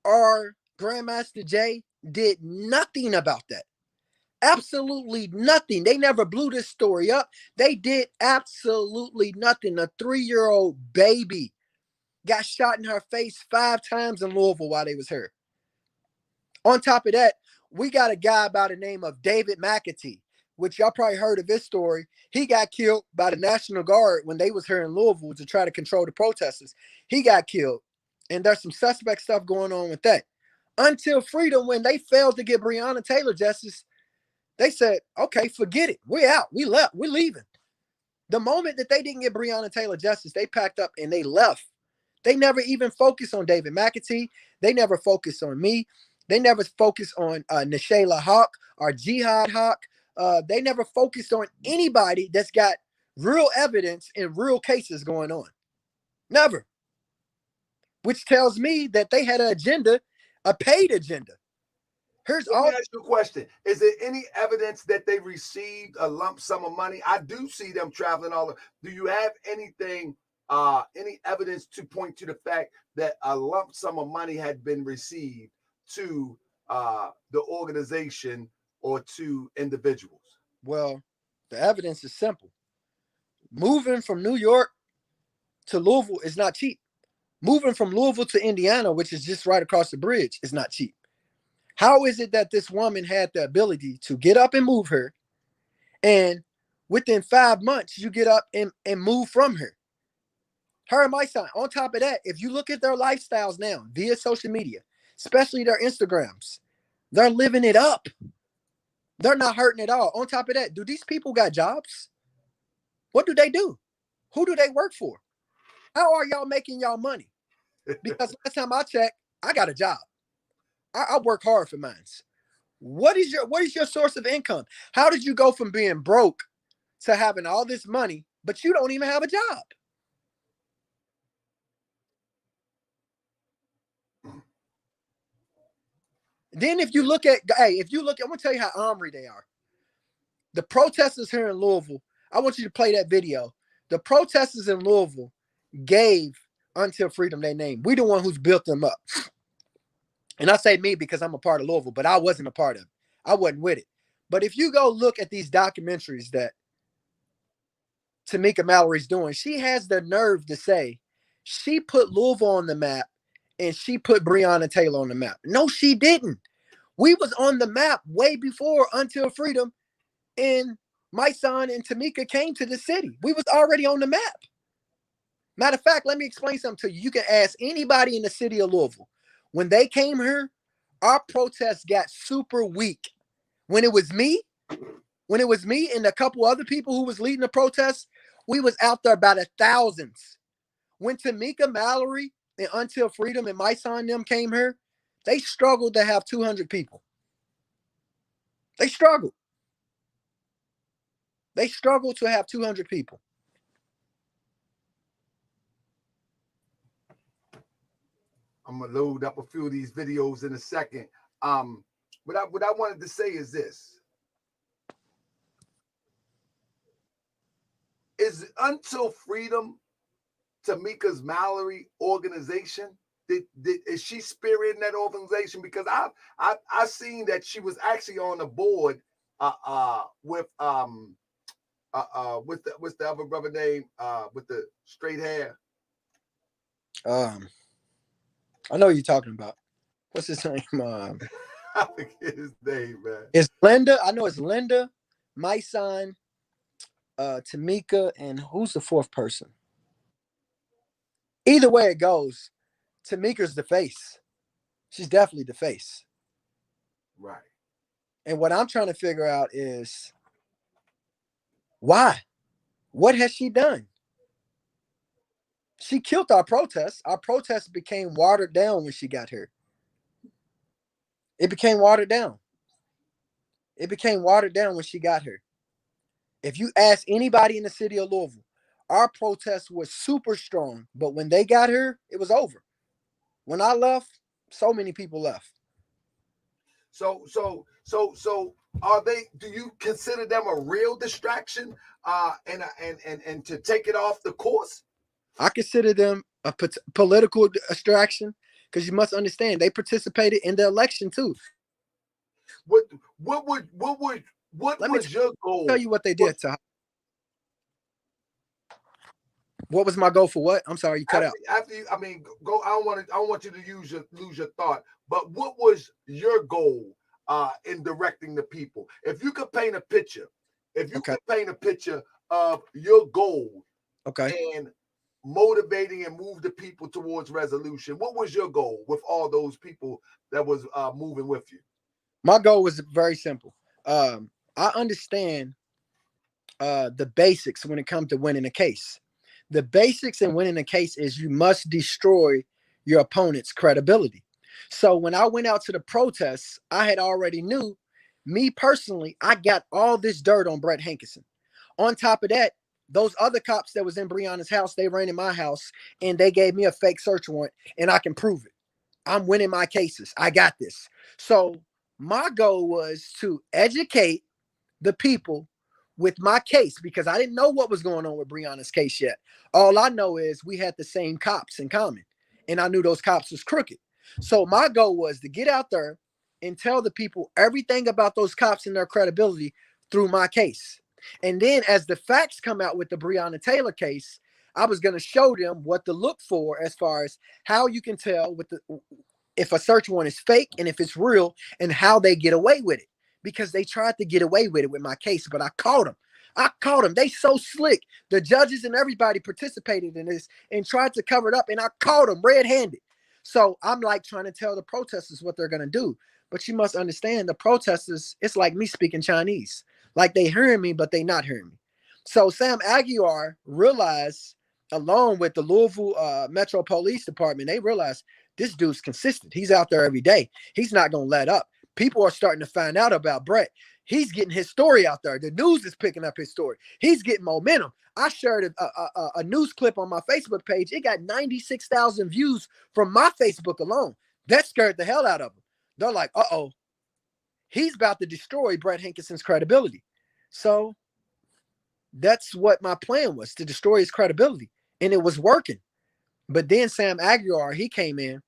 S2: or Grandmaster Jay did nothing about that? Absolutely nothing. They never blew this story up. They did absolutely nothing. A 3-year-old baby got shot in her face 5 times in Louisville while they was here. On top of that, we got a guy by the name of David McAtee, which y'all probably heard of his story. He got killed by the National Guard when they was here in Louisville to try to control the protesters. He got killed, and there's some suspect stuff going on with that. Until Freedom, when they failed to get Breonna Taylor justice, they said, okay, forget it. We're out. We left. We're leaving. The moment that they didn't get Breonna Taylor justice, they packed up and they left. They never even focused on David McAtee. They never focused on me. They never focused on Nashayla Hawk or Jihad Hawk. They never focused on anybody that's got real evidence and real cases going on. Never. Which tells me that they had an agenda, a paid agenda.
S1: Let me ask you a question. Is there any evidence that they received a lump sum of money? I do see them traveling all over. Do you have anything, any evidence to point to the fact that a lump sum of money had been received to the organization or to individuals?
S2: Well, the evidence is simple. Moving from New York to Louisville is not cheap. Moving from Louisville to Indiana, which is just right across the bridge, is not cheap. How is it that this woman had the ability to get up and move her, and within 5 months, you get up and move from her? Her and my son. On top of that, if you look at their lifestyles now via social media, especially their Instagrams, they're living it up. They're not hurting at all. On top of that, do these people got jobs? What do they do? Who do they work for? How are y'all making y'all money? Because last time I checked, I got a job. I work hard for mine. What is your source of income? How did you go from being broke to having all this money, but you don't even have a job? Then if you look at, I'm gonna tell you how ornery they are. The protesters here in Louisville, I want you to play that video. The protesters in Louisville gave Until Freedom their name. We the one who's built them up. And I say me because I'm a part of Louisville, but I wasn't a part of it. I wasn't with it. But if you go look at these documentaries that Tamika Mallory's doing, she has the nerve to say she put Louisville on the map and she put Breonna Taylor on the map. No, she didn't. We was on the map way before Until Freedom and Mysonne and Tamika came to the city. We was already on the map. Matter of fact, let me explain something to you. You can ask anybody in the city of Louisville. When they came here, our protests got super weak. When it was me and a couple other people who was leading the protests, we was out there by the thousands. When Tamika Mallory and Until Freedom and Mysonne and them came here, they struggled to have 200 people. They struggled. They struggled to have 200 people.
S1: I'm gonna load up a few of these videos in a second. What I wanted to say is this: is Until Freedom Tamika Mallory organization? Is she spearheading that organization? Because I seen that she was actually on the board with what's the other brother name with the straight hair?
S2: I know what you're talking about. What's his name?
S1: I forget his name, man.
S2: It's Linda. I know it's Linda, Mysonne, Tamika, and who's the fourth person? Either way it goes, Tamika's the face. She's definitely the face.
S1: Right.
S2: And what I'm trying to figure out is why? What has she done? She killed our protests. Our protests became watered down when she got here. It became watered down. It became watered down when she got here. If you ask anybody in the city of Louisville, our protest was super strong. But when they got here, it was over. When I left, so many people left.
S1: So are they? Do you consider them a real distraction? And to take it off the course?
S2: I consider them a political distraction because you must understand they participated in the election too.
S1: What was your goal?
S2: Tell you what they did to her. What was my goal for what? I'm sorry, you cut out.
S1: After you, go. I don't want you to lose your thought. But what was your goal in directing the people? If you could paint a picture, of your goal, and motivating and move the people towards resolution, what was your goal with all those people that was moving with you?
S2: My goal was very simple. I understand the basics when it comes to winning a case. The basics in winning a case is you must destroy your opponent's credibility. So when I went out to the protests, I had already knew, me personally, I got all this dirt on Brett Hankerson. On top of that, those other cops that was in Breonna's house, they ran in my house and they gave me a fake search warrant, and I can prove it. I'm winning my cases. I got this. So my goal was to educate the people with my case, because I didn't know what was going on with Breonna's case yet. All I know is we had the same cops in common, and I knew those cops was crooked. So my goal was to get out there and tell the people everything about those cops and their credibility through my case. And then as the facts come out with the Breonna Taylor case, I was going to show them what to look for as far as how you can tell with if a search warrant is fake and if it's real, and how they get away with it. Because they tried to get away with it with my case, but I caught them. They so slick. The judges and everybody participated in this and tried to cover it up, and I caught them red-handed. So I'm like trying to tell the protesters what they're going to do. But you must understand, the protesters, it's like me speaking Chinese. Like they hearing me, but they not hearing me. So Sam Aguiar realized, along with the Louisville Metro Police Department, they realized this dude's consistent. He's out there every day. He's not going to let up. People are starting to find out about Brett. He's getting his story out there. The news is picking up his story. He's getting momentum. I shared a news clip on my Facebook page. It got 96,000 views from my Facebook alone. That scared the hell out of them. They're like, uh-oh, he's about to destroy Brett Hankerson's credibility. So that's what my plan was, to destroy his credibility. And it was working. But then Sam Aguiar, he came in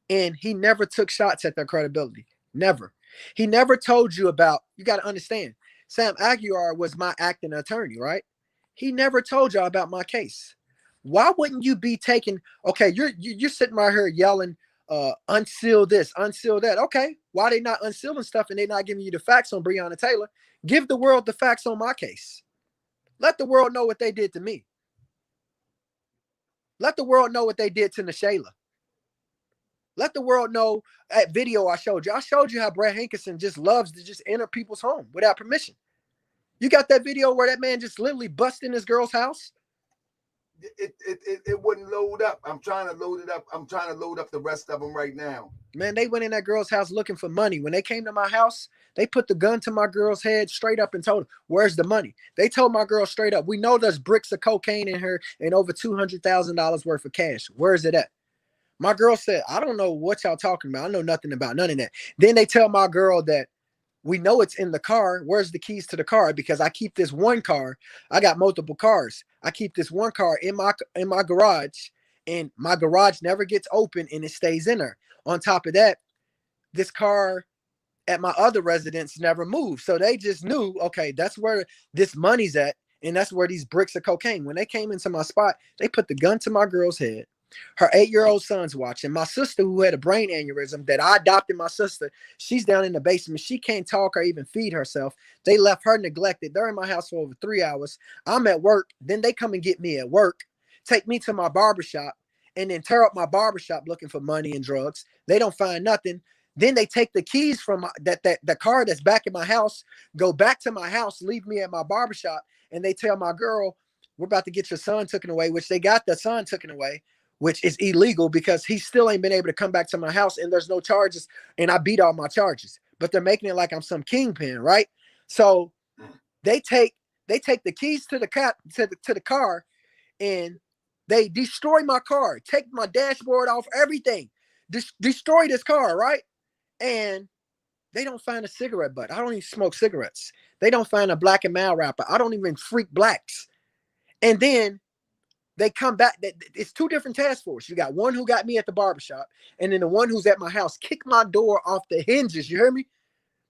S2: and he never took shots at their credibility. Never. He never told you about, you got to understand, Sam Aguiar was my acting attorney, right? He never told y'all about my case. Why wouldn't you be taking, okay, you're sitting right here yelling, unseal this, unseal that. Okay, why they not unsealing stuff and they not giving you the facts on Breonna Taylor? Give the world the facts on my case. Let the world know what they did to me. Let the world know what they did to Nashayla. Let the world know that video I showed you. I showed you how Brett Hankerson just loves to just enter people's home without permission. You got that video where that man just literally busted in his girl's house?
S1: It wouldn't load up. I'm trying to load it up. I'm trying to load up the rest of them right now.
S2: Man, they went in that girl's house looking for money. When they came to my house, they put the gun to my girl's head straight up and told her, where's the money? They told my girl straight up, we know there's bricks of cocaine in her and over $200,000 worth of cash. Where is it at? My girl said, I don't know what y'all talking about. I know nothing about none of that. Then they tell my girl that we know it's in the car. Where's the keys to the car? Because I keep this one car. I got multiple cars. I keep this one car in my garage, and my garage never gets open and it stays in there. On top of that, this car at my other residence never moved. So they just knew, okay, that's where this money's at, and that's where these bricks of cocaine. When they came into my spot, they put the gun to my girl's head. Her 8-year-old son's watching. My sister, who had a brain aneurysm, that I adopted my sister, she's down in the basement. She can't talk or even feed herself. They left her neglected. They're in my house for over 3 hours. I'm at work. Then they come and get me at work, take me to my barbershop, and then tear up my barbershop looking for money and drugs. They don't find nothing. Then they take the keys from the car that's back in my house, go back to my house, leave me at my barbershop, and they tell my girl, we're about to get your son taken away, which they got the son taken away, which is illegal because he still ain't been able to come back to my house, and there's no charges, and I beat all my charges. But they're making it like I'm some kingpin, right? So they take the keys to the car, and they destroy my car, take my dashboard off, everything, destroy this car, right? And they don't find a cigarette butt. I don't even smoke cigarettes. They don't find a black and mild wrapper. I don't even freak blacks. And then they come back. It's two different task force. You got one who got me at the barbershop, and then the one who's at my house. Kick my door off the hinges. You hear me?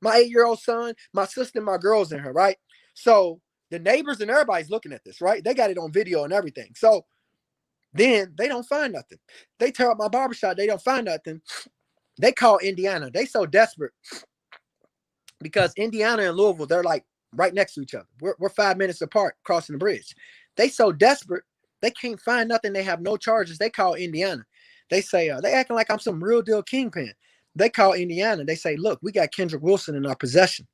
S2: My 8-year-old son, my sister, and my girl's in her, right? So the neighbors and everybody's looking at this, right? They got it on video and everything. So then they don't find nothing. They tear up my barbershop. They don't find nothing. They call Indiana. They so desperate because Indiana and Louisville, they're like right next to each other. We're 5 minutes apart crossing the bridge. They so desperate. They can't find nothing. They have no charges. They call Indiana. They say, they acting like I'm some real deal kingpin. They call Indiana. They say, look, we got Kendrick Wilson in our possession.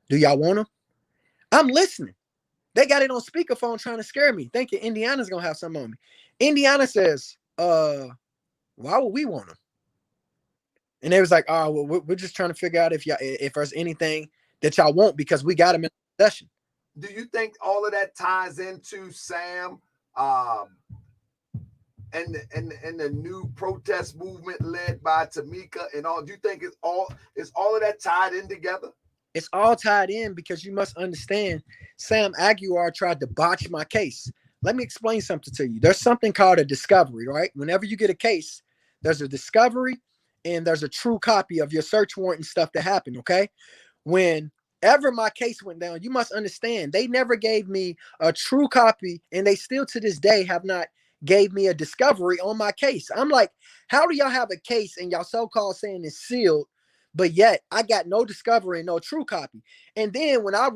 S2: Do y'all want him? I'm listening. They got it on speakerphone trying to scare me, thinking Indiana's gonna have something on me. Indiana says, why would we want them? And they was like, oh, well, we're just trying to figure out if there's anything that y'all want because we got them in possession.
S1: Do you think all of that ties into Sam and the new protest movement led by Tamika and all? Do you think is all of that tied in together?
S2: It's all tied in because you must understand Sam Aguilar tried to botch my case. Let me explain something to you. There's something called a discovery, right? Whenever you get a case, there's a discovery and there's a true copy of your search warrant and stuff that happened, okay? Whenever my case went down, you must understand they never gave me a true copy, and they still to this day have not gave me a discovery on my case. I'm like, how do y'all have a case and y'all so-called saying it's sealed, but yet I got no discovery and no true copy? And then when I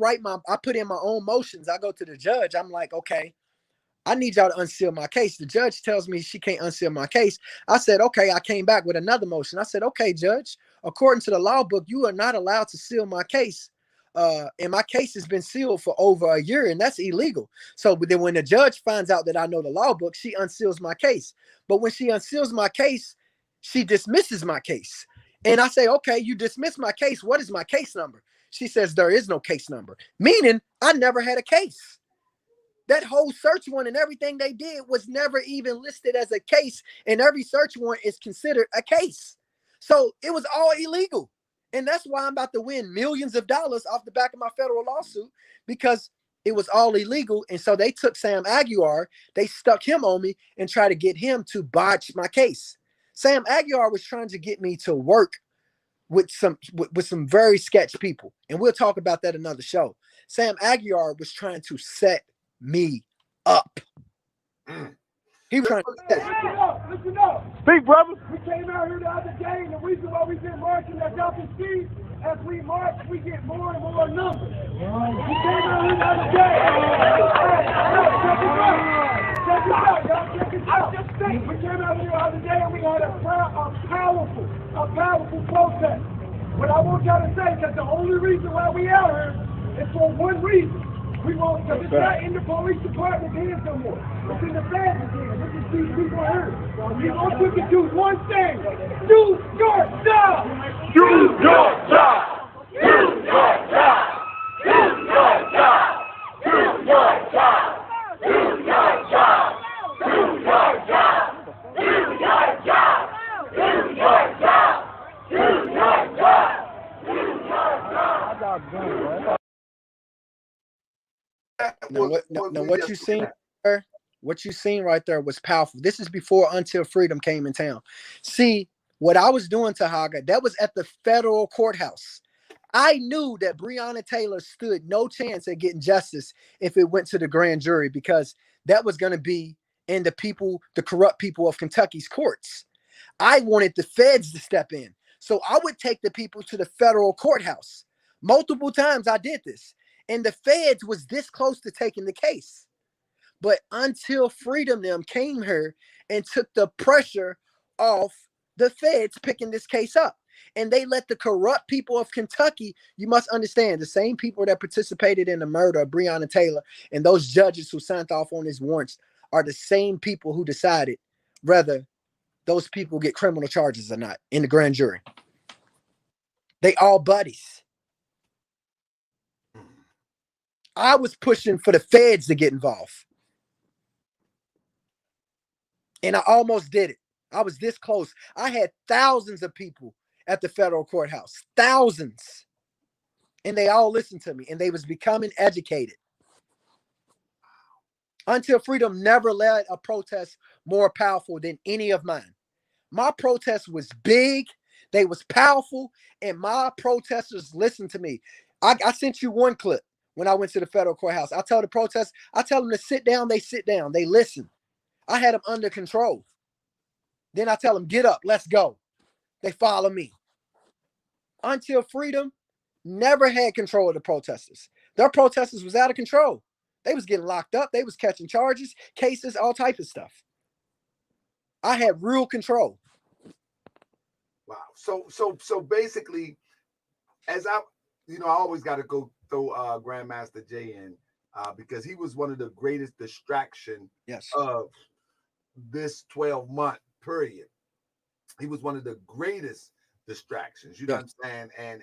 S2: put in my own motions, I go to the judge. I'm like, okay, I need y'all to unseal my case. The judge tells me she can't unseal my case. I said, okay, I came back with another motion. I said, okay, judge, according to the law book, you are not allowed to seal my case. And my case has been sealed for over a year, and that's illegal. So then when the judge finds out that I know the law book, she unseals my case. But when she unseals my case, she dismisses my case. And I say, okay, you dismiss my case. What is my case number? She says, there is no case number, meaning I never had a case. That whole search warrant and everything they did was never even listed as a case, and every search warrant is considered a case. So it was all illegal. And that's why I'm about to win millions of dollars off the back of my federal lawsuit, because it was all illegal. And so they took Sam Aguilar, they stuck him on me and tried to get him to botch my case. Sam Aguilar was trying to get me to work with some very sketch people. And we'll talk about that another show. Sam Aguilar was trying to set me up. He was trying to set
S4: Listen up. Speak, brother. We came out here the other day, and the reason why we've been marching, as y'all can see, as we march, we get more and more numbers. We came out here the other day. Check it out, y'all. Check it out. We came out here the other day, and we had a powerful protest. What I want y'all to say, because the only reason why we out here is for one reason. We won't, because it's not in the police department's hands no more. It's in the feds' hands. This is these people here. We want you to do one thing. Do your job. Do your job. Do your job. Do your job. Do your job. Do your job. Do your job. Do your job. Do your job. Do your job. Do your job. I got a gun, bro.
S2: What you seen right there was powerful. This is before Until Freedom came in town. See, what I was doing to Haga, that was at the federal courthouse. I knew that Breonna Taylor stood no chance at getting justice if it went to the grand jury, because that was going to be in the corrupt people of Kentucky's courts. I wanted the feds to step in. So I would take the people to the federal courthouse. Multiple times I did this. And the feds was this close to taking the case. But Until Freedom them came here and took the pressure off the feds picking this case up. And they let the corrupt people of Kentucky, you must understand, the same people that participated in the murder of Breonna Taylor and those judges who signed off on his warrants are the same people who decided whether those people get criminal charges or not in the grand jury. They all buddies. I was pushing for the feds to get involved. And I almost did it. I was this close. I had thousands of people at the federal courthouse. Thousands. And they all listened to me, and they was becoming educated. Until Freedom never led a protest more powerful than any of mine. My protest was big. They was powerful. And my protesters listened to me. I sent you one clip. When I went to the federal courthouse, I tell the protest, I tell them to sit down. They sit down. They listen. I had them under control. Then I tell them, get up. Let's go. They follow me. Until Freedom never had control of the protesters. Their protesters was out of control. They was getting locked up. They was catching charges, cases, all type of stuff. I had real control.
S1: Wow. So basically, as I always got to go throw Grandmaster Jay in. because he was one of the greatest distraction
S2: Yes.
S1: of this 12-month period. He was one of the greatest distractions. You know what I'm saying?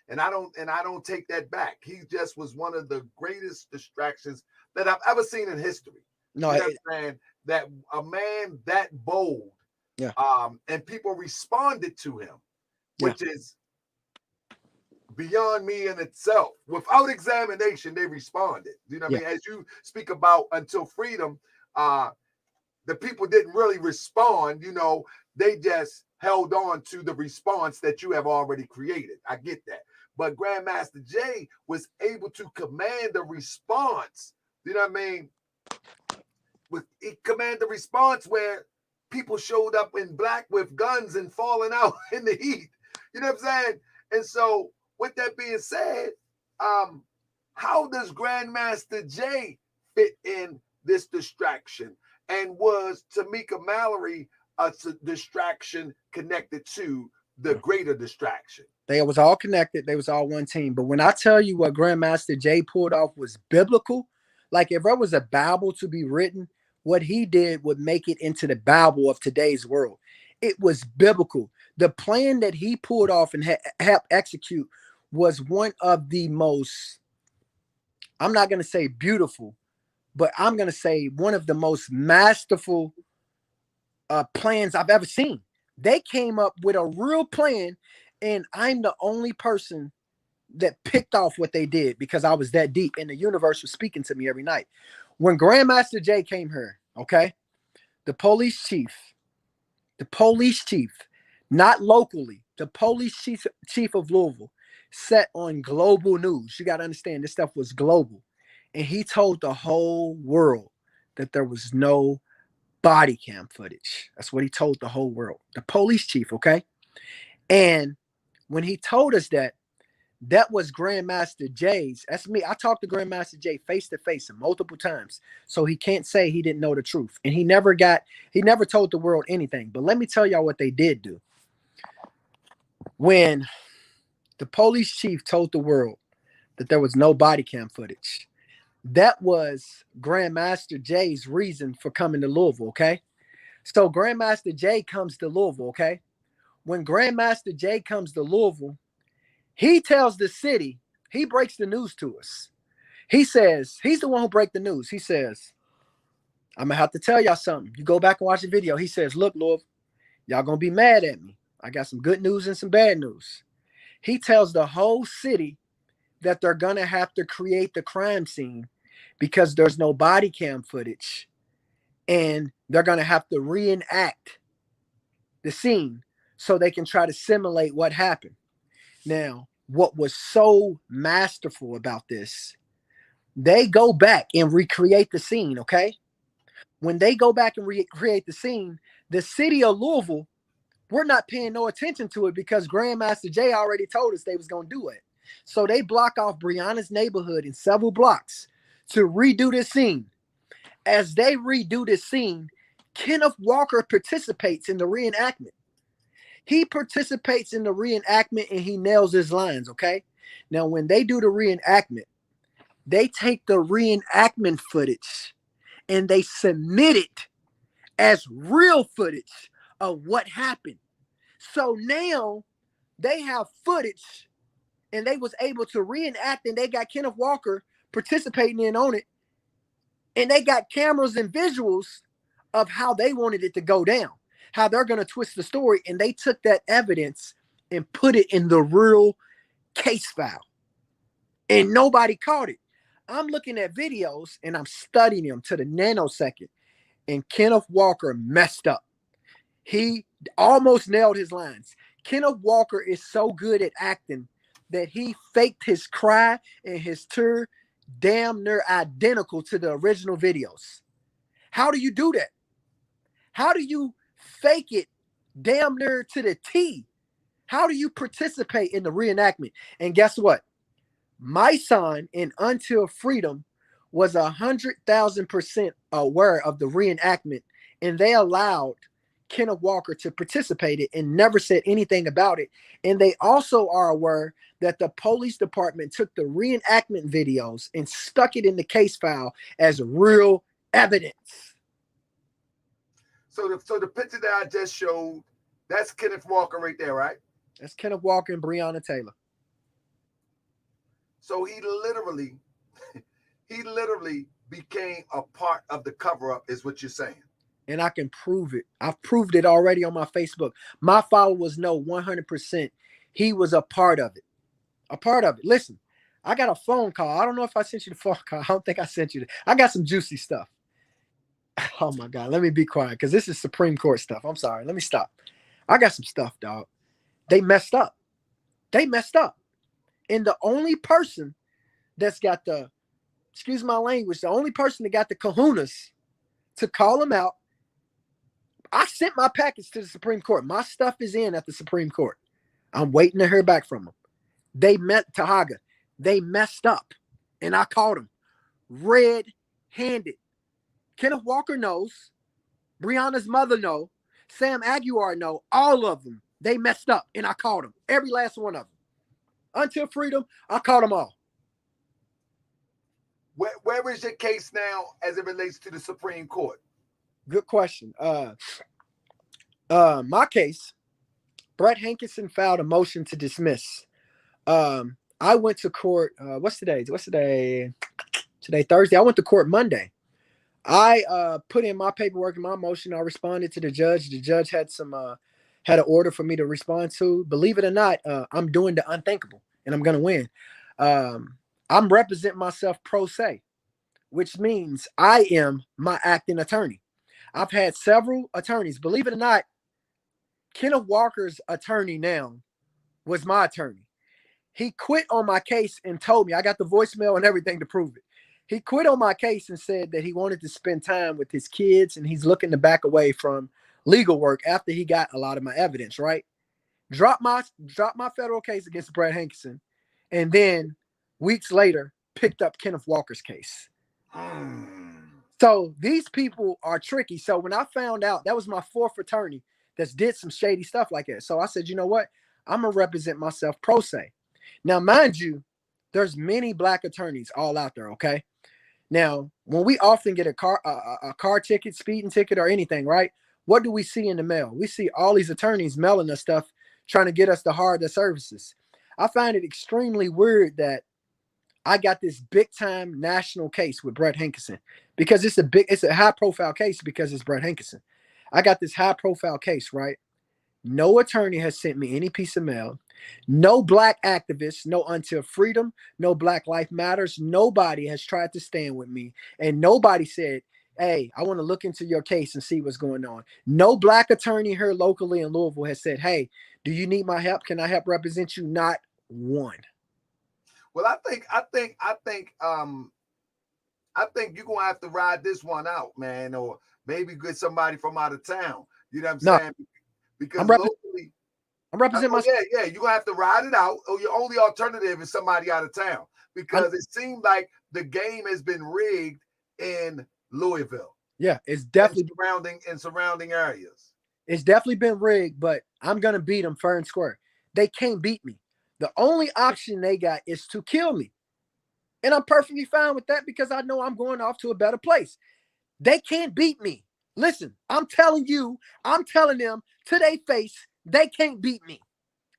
S1: And I don't take that back. He just was one of the greatest distractions that I've ever seen in history.
S2: No,
S1: you know what I'm saying? That a man that bold, and people responded to him, which is beyond me in itself. Without examination, they responded. You know what I mean? As you speak about Until Freedom, the people didn't really respond. You know, they just held on to the response that you have already created. I get that. But Grandmaster Jay was able to command the response. You know what I mean? He commanded the response where people showed up in black with guns and falling out in the heat. You know what I'm saying? And so, with that being said, how does Grandmaster Jay fit in this distraction? And was Tamika Mallory a distraction connected to the greater distraction?
S2: They was all connected. They was all one team. But when I tell you what Grandmaster Jay pulled off was biblical, like if there was a Bible to be written, what he did would make it into the Bible of today's world. It was biblical. The plan that he pulled off and helped execute was one of the most, I'm not going to say beautiful, but I'm going to say one of the most masterful plans I've ever seen. They came up with a real plan, and I'm the only person that picked off what they did because I was that deep, and the universe was speaking to me every night. When Grandmaster Jay came here, okay, the police chief, not locally, the police chief of Louisville, set on global news. You got to understand, this stuff was global. And he told the whole world that there was no body cam footage. That's what he told the whole world. The police chief, okay? And when he told us that, that was Grandmaster Jay's. That's me. I talked to Grandmaster Jay face to face multiple times. So he can't say he didn't know the truth. And he never told the world anything. But let me tell y'all what they did do. When the police chief told the world that there was no body cam footage, that was Grandmaster Jay's reason for coming to Louisville, okay? So Grandmaster Jay comes to Louisville, okay? When Grandmaster Jay comes to Louisville, he tells the city, he breaks the news to us. He says, he's the one who breaks the news. He says, I'm going to have to tell y'all something. You go back and watch the video. He says, look, Louisville, y'all going to be mad at me. I got some good news and some bad news. He tells the whole city that they're going to have to create the crime scene because there's no body cam footage, and they're going to have to reenact the scene so they can try to simulate what happened. Now, what was so masterful about this, they go back and recreate the scene, okay? When they go back and recreate the scene, the city of Louisville, we're not paying no attention to it because Grandmaster Jay already told us they was going to do it. So they block off Breonna's neighborhood in several blocks to redo this scene. As they redo this scene, Kenneth Walker participates in the reenactment. He participates in the reenactment and he nails his lines, okay? Now, when they do the reenactment, they take the reenactment footage and they submit it as real footage of what happened. So now they have footage and they was able to reenact, and they got Kenneth Walker participating in on it. And they got cameras and visuals of how they wanted it to go down, how they're going to twist the story. And they took that evidence and put it in the real case file. And nobody caught it. I'm looking at videos and I'm studying them to the nanosecond. And Kenneth Walker messed up. He almost nailed his lines. Kenneth Walker is so good at acting that he faked his cry and his tear damn near identical to the original videos. How do you do that? How do you fake it damn near to the T? How do you participate in the reenactment? And guess what? Mysonne in Until Freedom was 100,000% aware of the reenactment, and they allowed Kenneth Walker to participate in and never said anything about it. And they also are aware that the police department took the reenactment videos and stuck it in the case file as real evidence.
S1: So the picture that I just showed, that's Kenneth Walker right there, right?
S2: That's Kenneth Walker and Breonna Taylor.
S1: So he literally became a part of the cover-up, is what you're saying.
S2: And I can prove it. I've proved it already on my Facebook. My followers know 100% he was a part of it. A part of it. Listen, I got a phone call. I don't know if I sent you the phone call. I don't think I sent you. I got some juicy stuff. Oh my God. Let me be quiet because this is Supreme Court stuff. I'm sorry. Let me stop. I got some stuff, dog. They messed up. They messed up. And the only person that's got the, excuse my language, the only person that got the kahunas to call him out, I sent my package to the Supreme Court. My stuff is in at the Supreme Court. I'm waiting to hear back from them. They met Tahaga. They messed up. And I caught them red-handed. Kenneth Walker knows. Breonna's mother knows. Sam Aguiar knows. All of them. They messed up. And I caught them. Every last one of them. Until freedom, I caught them all.
S1: Where is your case now as it relates to the Supreme Court?
S2: Good question. My case, Brett Hankinson filed a motion to dismiss. I went to court. What's today? Today, Thursday. I went to court Monday. I put in my paperwork and my motion. I responded to the judge. The judge had had an order for me to respond to. Believe it or not, I'm doing the unthinkable, and I'm gonna win. I'm representing myself pro se, which means I am my acting attorney. I've had several attorneys. Believe it or not, Kenneth Walker's attorney now was my attorney. He quit on my case and told me, I got the voicemail and everything to prove it. He quit on my case and said that he wanted to spend time with his kids and he's looking to back away from legal work after he got a lot of my evidence, right? Drop my federal case against Brett Hankinson, and then weeks later picked up Kenneth Walker's case. So these people are tricky. So when I found out, that was my fourth attorney that's did some shady stuff like that. So I said, you know what? I'm going to represent myself pro se. Now, mind you, there's many black attorneys all out there, okay? Now, when we often get a car ticket, speeding ticket, or anything, right? What do we see in the mail? We see all these attorneys mailing us stuff, trying to get us to hire their services. I find it extremely weird that I got this big time national case with Brett Hankinson because it's a high profile case because it's Brett Hankinson. I got this high profile case, right? No attorney has sent me any piece of mail. No black activists, no Until Freedom, no Black Life Matters. Nobody has tried to stand with me. And nobody said, hey, I want to look into your case and see what's going on. No black attorney here locally in Louisville has said, hey, do you need my help? Can I help represent you? Not one.
S1: Well, I think you're gonna have to ride this one out, man, or maybe get somebody from out of town. You know what I'm saying? Because locally,
S2: I'm representing myself.
S1: Yeah, you're gonna have to ride it out, or your only alternative is somebody out of town. Because it seemed like the game has been rigged in Louisville.
S2: Yeah, it's definitely
S1: surrounding areas.
S2: It's definitely been rigged, but I'm gonna beat them fair and square. They can't beat me. The only option they got is to kill me. And I'm perfectly fine with that because I know I'm going off to a better place. They can't beat me. Listen, I'm telling them to their face, they can't beat me.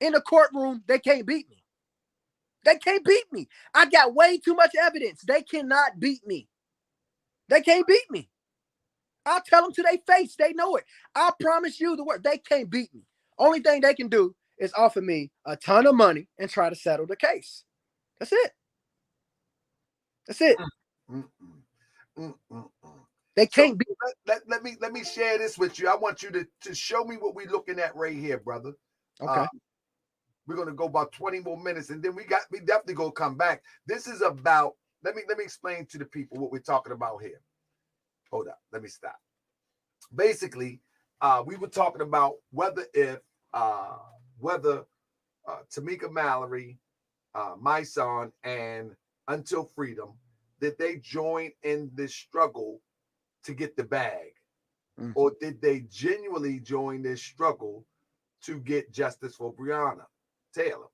S2: In the courtroom, they can't beat me. They can't beat me. I got way too much evidence. They cannot beat me. They can't beat me. I'll tell them to their face. They know it. I promise you the word. They can't beat me. Only thing they can do is offer me a ton of money and try to settle the case. That's it. That's it. They can't be.
S1: Let me share this with you. I want you to show me what we're looking at right here, brother.
S2: Okay.
S1: We're gonna go about 20 more minutes, and then we definitely gonna come back. This is about. Let me explain to the people what we're talking about here. Hold up. Let me stop. Basically, we were talking about whether Tamika Mallory, Mysonne, and Until Freedom, that they join in this struggle to get the bag. or did they genuinely join this struggle to get justice for Breonna Taylor?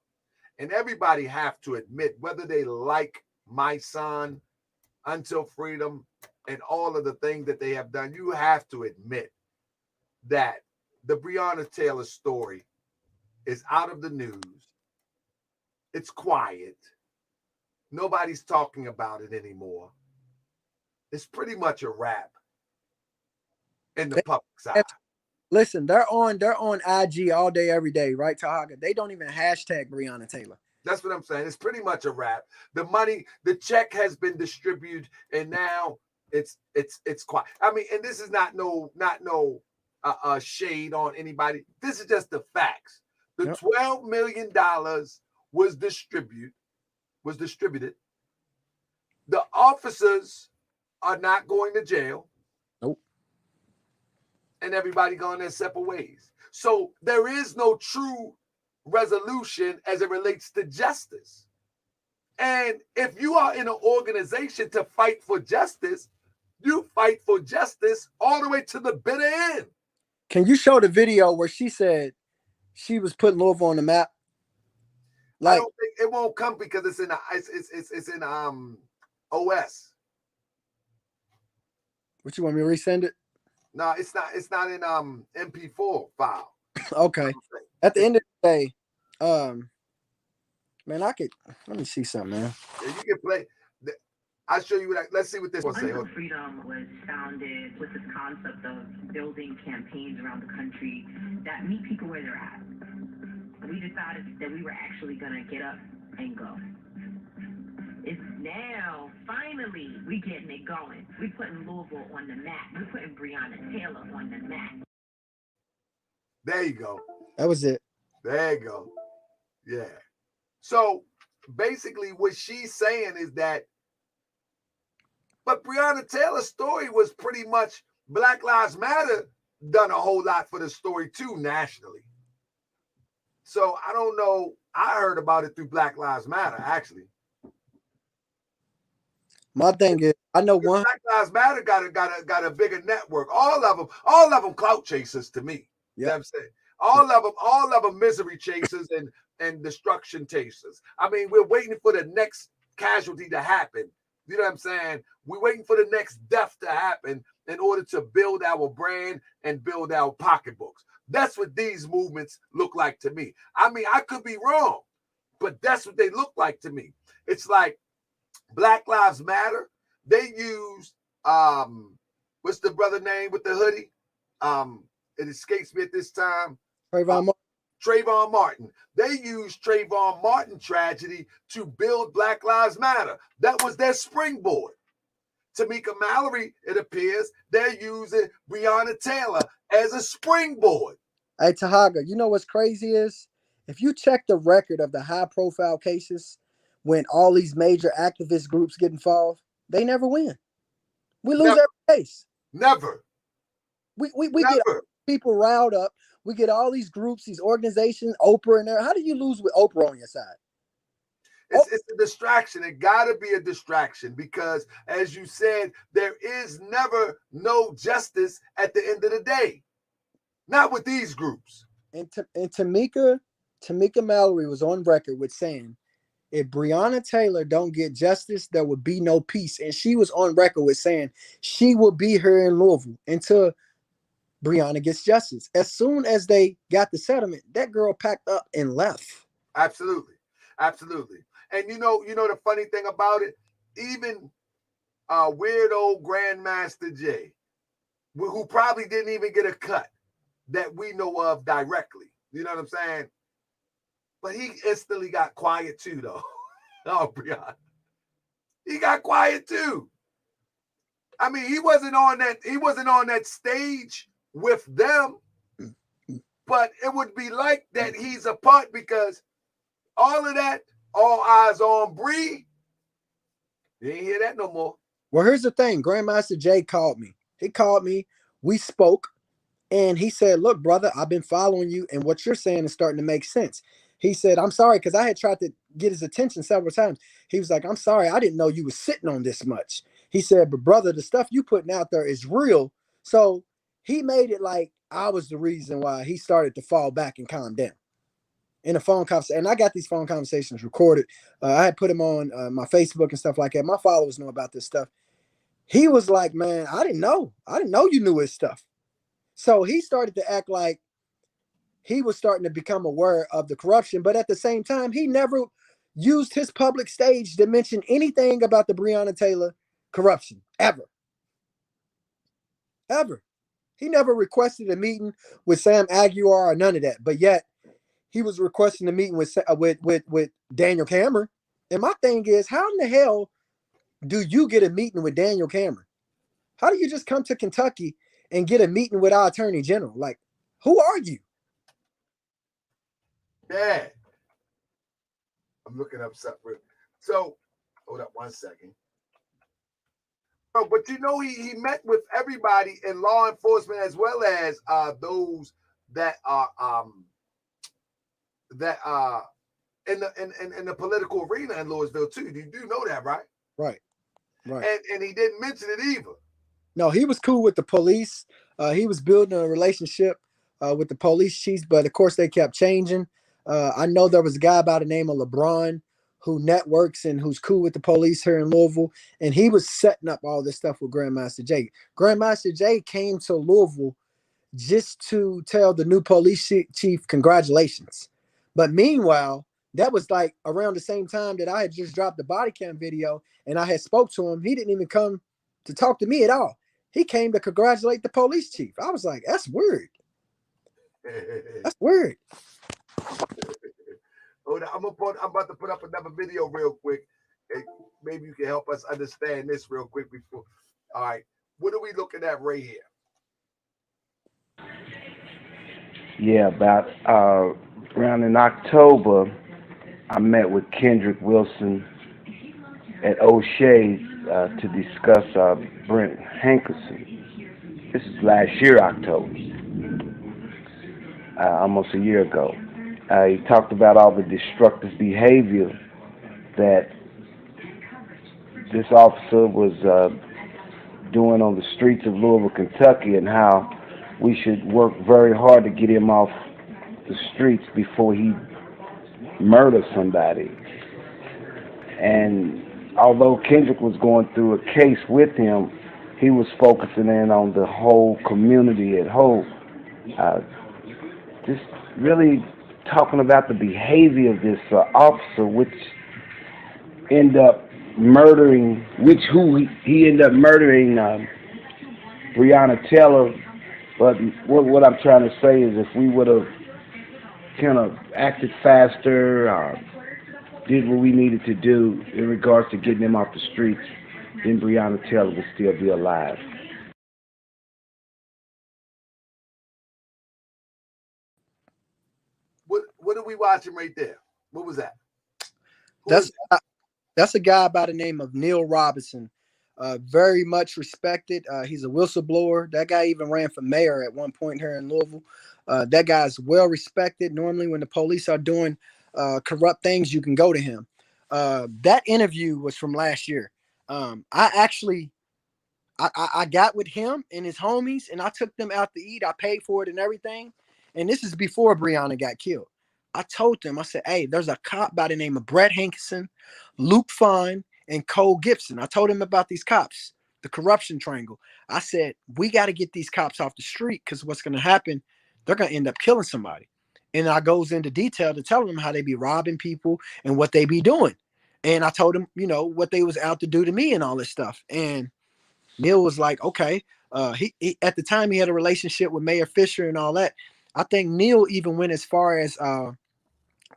S1: And everybody have to admit, whether they like My Son, Until Freedom, and all of the things that they have done, you have to admit that the Breonna Taylor story is out of the news. It's quiet. Nobody's talking about it anymore. It's pretty much a wrap in the public side.
S2: Listen, they're on IG all day, every day, right, Tahaga? They don't even hashtag Breonna Taylor.
S1: That's what I'm saying. It's pretty much a wrap. The money, the check has been distributed, and now it's quiet. I mean, and this is not no shade on anybody. This is just the facts. The $12 million was distributed. The officers are not going to jail.
S2: Nope.
S1: And everybody going their separate ways. So there is no true resolution as it relates to justice. And if you are in an organization to fight for justice, you fight for justice all the way to the bitter end.
S2: Can you show the video where she said she was putting Louisville on the map?
S1: Like, I don't think it won't come because it's in OS.
S2: What, you want me to resend it?
S1: No, it's not in MP4 file.
S2: Okay. At the end of the day, man, let me see something, man.
S1: Yeah, you can play. I'll show you. Let's see what this will say.
S5: Until Freedom was founded with this concept of building campaigns around the country that meet people where they're at. We decided that we were actually going to get up and go. It's now, finally, we getting it going. We putting Louisville on the map. We're putting Breonna Taylor on the map.
S1: There you go.
S2: That was it.
S1: There you go. Yeah. So basically what she's saying is that, but Breonna Taylor's story was pretty much, Black Lives Matter done a whole lot for the story too nationally. So I don't know. I heard about it through Black Lives Matter, actually.
S2: My thing is, I know one.
S1: Black Lives Matter got a bigger network. All of them clout chasers to me.
S2: Yeah.
S1: You know what I'm saying? All of them misery chasers and destruction chasers. I mean, we're waiting for the next casualty to happen. You know what I'm saying? We're waiting for the next death to happen in order to build our brand and build our pocketbooks. That's what these movements look like to me. I mean, I could be wrong, but that's what they look like to me. It's like Black Lives Matter. They used what's the brother name with the hoodie? It escapes me at this time. Trayvon Martin. They used Trayvon Martin tragedy to build Black Lives Matter. That was their springboard. Tamika Mallory, it appears, they're using Breonna Taylor as a springboard.
S2: Hey, Tahaga, you know what's crazy is? If you check the record of the high-profile cases when all these major activist groups get involved, they never win. We lose every case.
S1: Never.
S2: We get people riled up. We get all these groups, these organizations, Oprah in there. How do you lose with Oprah on your side?
S1: It's a distraction. It got to be a distraction because, as you said, there is never no justice at the end of the day. Not with these groups.
S2: And Tamika Mallory was on record with saying, if Breonna Taylor don't get justice, there would be no peace. And she was on record with saying she will be here in Louisville until Breonna gets justice. As soon as they got the settlement, that girl packed up and left.
S1: Absolutely. Absolutely. And you know the funny thing about it, even weird old Grandmaster Jay, who probably didn't even get a cut that we know of directly. You know what I'm saying? But he instantly got quiet too, though. Oh, Breonna. He got quiet too. I mean, he wasn't on that stage with them, but it would be like that he's a part because all of that, all eyes on Bree. You ain't hear that no more.
S2: Well, here's the thing. Grandmaster Jay called me. He called me. We spoke. And he said, look, brother, I've been following you. And what you're saying is starting to make sense. He said, I'm sorry, because I had tried to get his attention several times. He was like, I'm sorry. I didn't know you were sitting on this much. He said, but brother, the stuff you putting out there is real. So he made it like I was the reason why he started to fall back and calm down in a phone conversation. And I got these phone conversations recorded. I had put them on my Facebook and stuff like that. My followers know about this stuff. He was like, man, I didn't know you knew his stuff. So he started to act like he was starting to become aware of the corruption. But at the same time, he never used his public stage to mention anything about the Breonna Taylor corruption, ever. Ever. He never requested a meeting with Sam Aguilar or none of that. But yet, he was requesting a meeting with Daniel Cameron. And my thing is, how in the hell do you get a meeting with Daniel Cameron? How do you just come to Kentucky and get a meeting with our attorney general? Like, who are you?
S1: Yeah. I'm looking up something. So, hold up 1 second. Oh, but you know, he met with everybody in law enforcement as well as those that are in the political arena in Louisville too. You do know that, right?
S2: Right.
S1: And he didn't mention it either.
S2: No, he was cool with the police. He was building a relationship with the police chiefs, but of course they kept changing. I know there was a guy by the name of LeBron who networks and who's cool with the police here in Louisville, and he was setting up all this stuff with Grandmaster Jay. Grandmaster Jay came to Louisville just to tell the new police chief congratulations. But meanwhile, that was like around the same time that I had just dropped the body cam video and I had spoke to him. He didn't even come to talk to me at all. He came to congratulate the police chief. I was like, that's weird. That's weird.
S1: I'm about to put up another video real quick. And maybe you can help us understand this real quick before. All right. What are we looking at right here?
S6: Yeah, about around in October, I met with Kendrick Wilson at O'Shea to discuss Brent Hankerson. This is last year, October, almost a year ago. He talked about all the destructive behavior that this officer was doing on the streets of Louisville, Kentucky, and how we should work very hard to get him off the streets before he murders somebody. And although Kendrick was going through a case with him, he was focusing in on the whole community at whole. Just really talking about the behavior of this officer, which ended up murdering, he ended up murdering Breonna Taylor. But what I'm trying to say is if we would have kind of acted faster, did what we needed to do in regards to getting him off the streets, then Breonna Taylor would still be alive.
S1: What are we watching right there? What was that?
S2: That's a guy by the name of Neil Robinson. Very much respected. He's a whistleblower. That guy even ran for mayor at one point here in Louisville. That guy's well respected. Normally when the police are doing corrupt things, you can go to him. That interview was from last year. I got with him and his homies and I took them out to eat. I paid for it and everything. And this is before Breonna got killed. I told them, I said, hey, there's a cop by the name of Brett Hankerson, Luke Fine, and Cole Gibson. I told him about these cops, the corruption triangle. I said, we got to get these cops off the street because what's going to happen, they're going to end up killing somebody. And I goes into detail to tell them how they be robbing people and what they be doing. And I told him, what they was out to do to me and all this stuff. And Neil was like, okay. He at the time he had a relationship with Mayor Fisher and all that. I think Neil even went as far as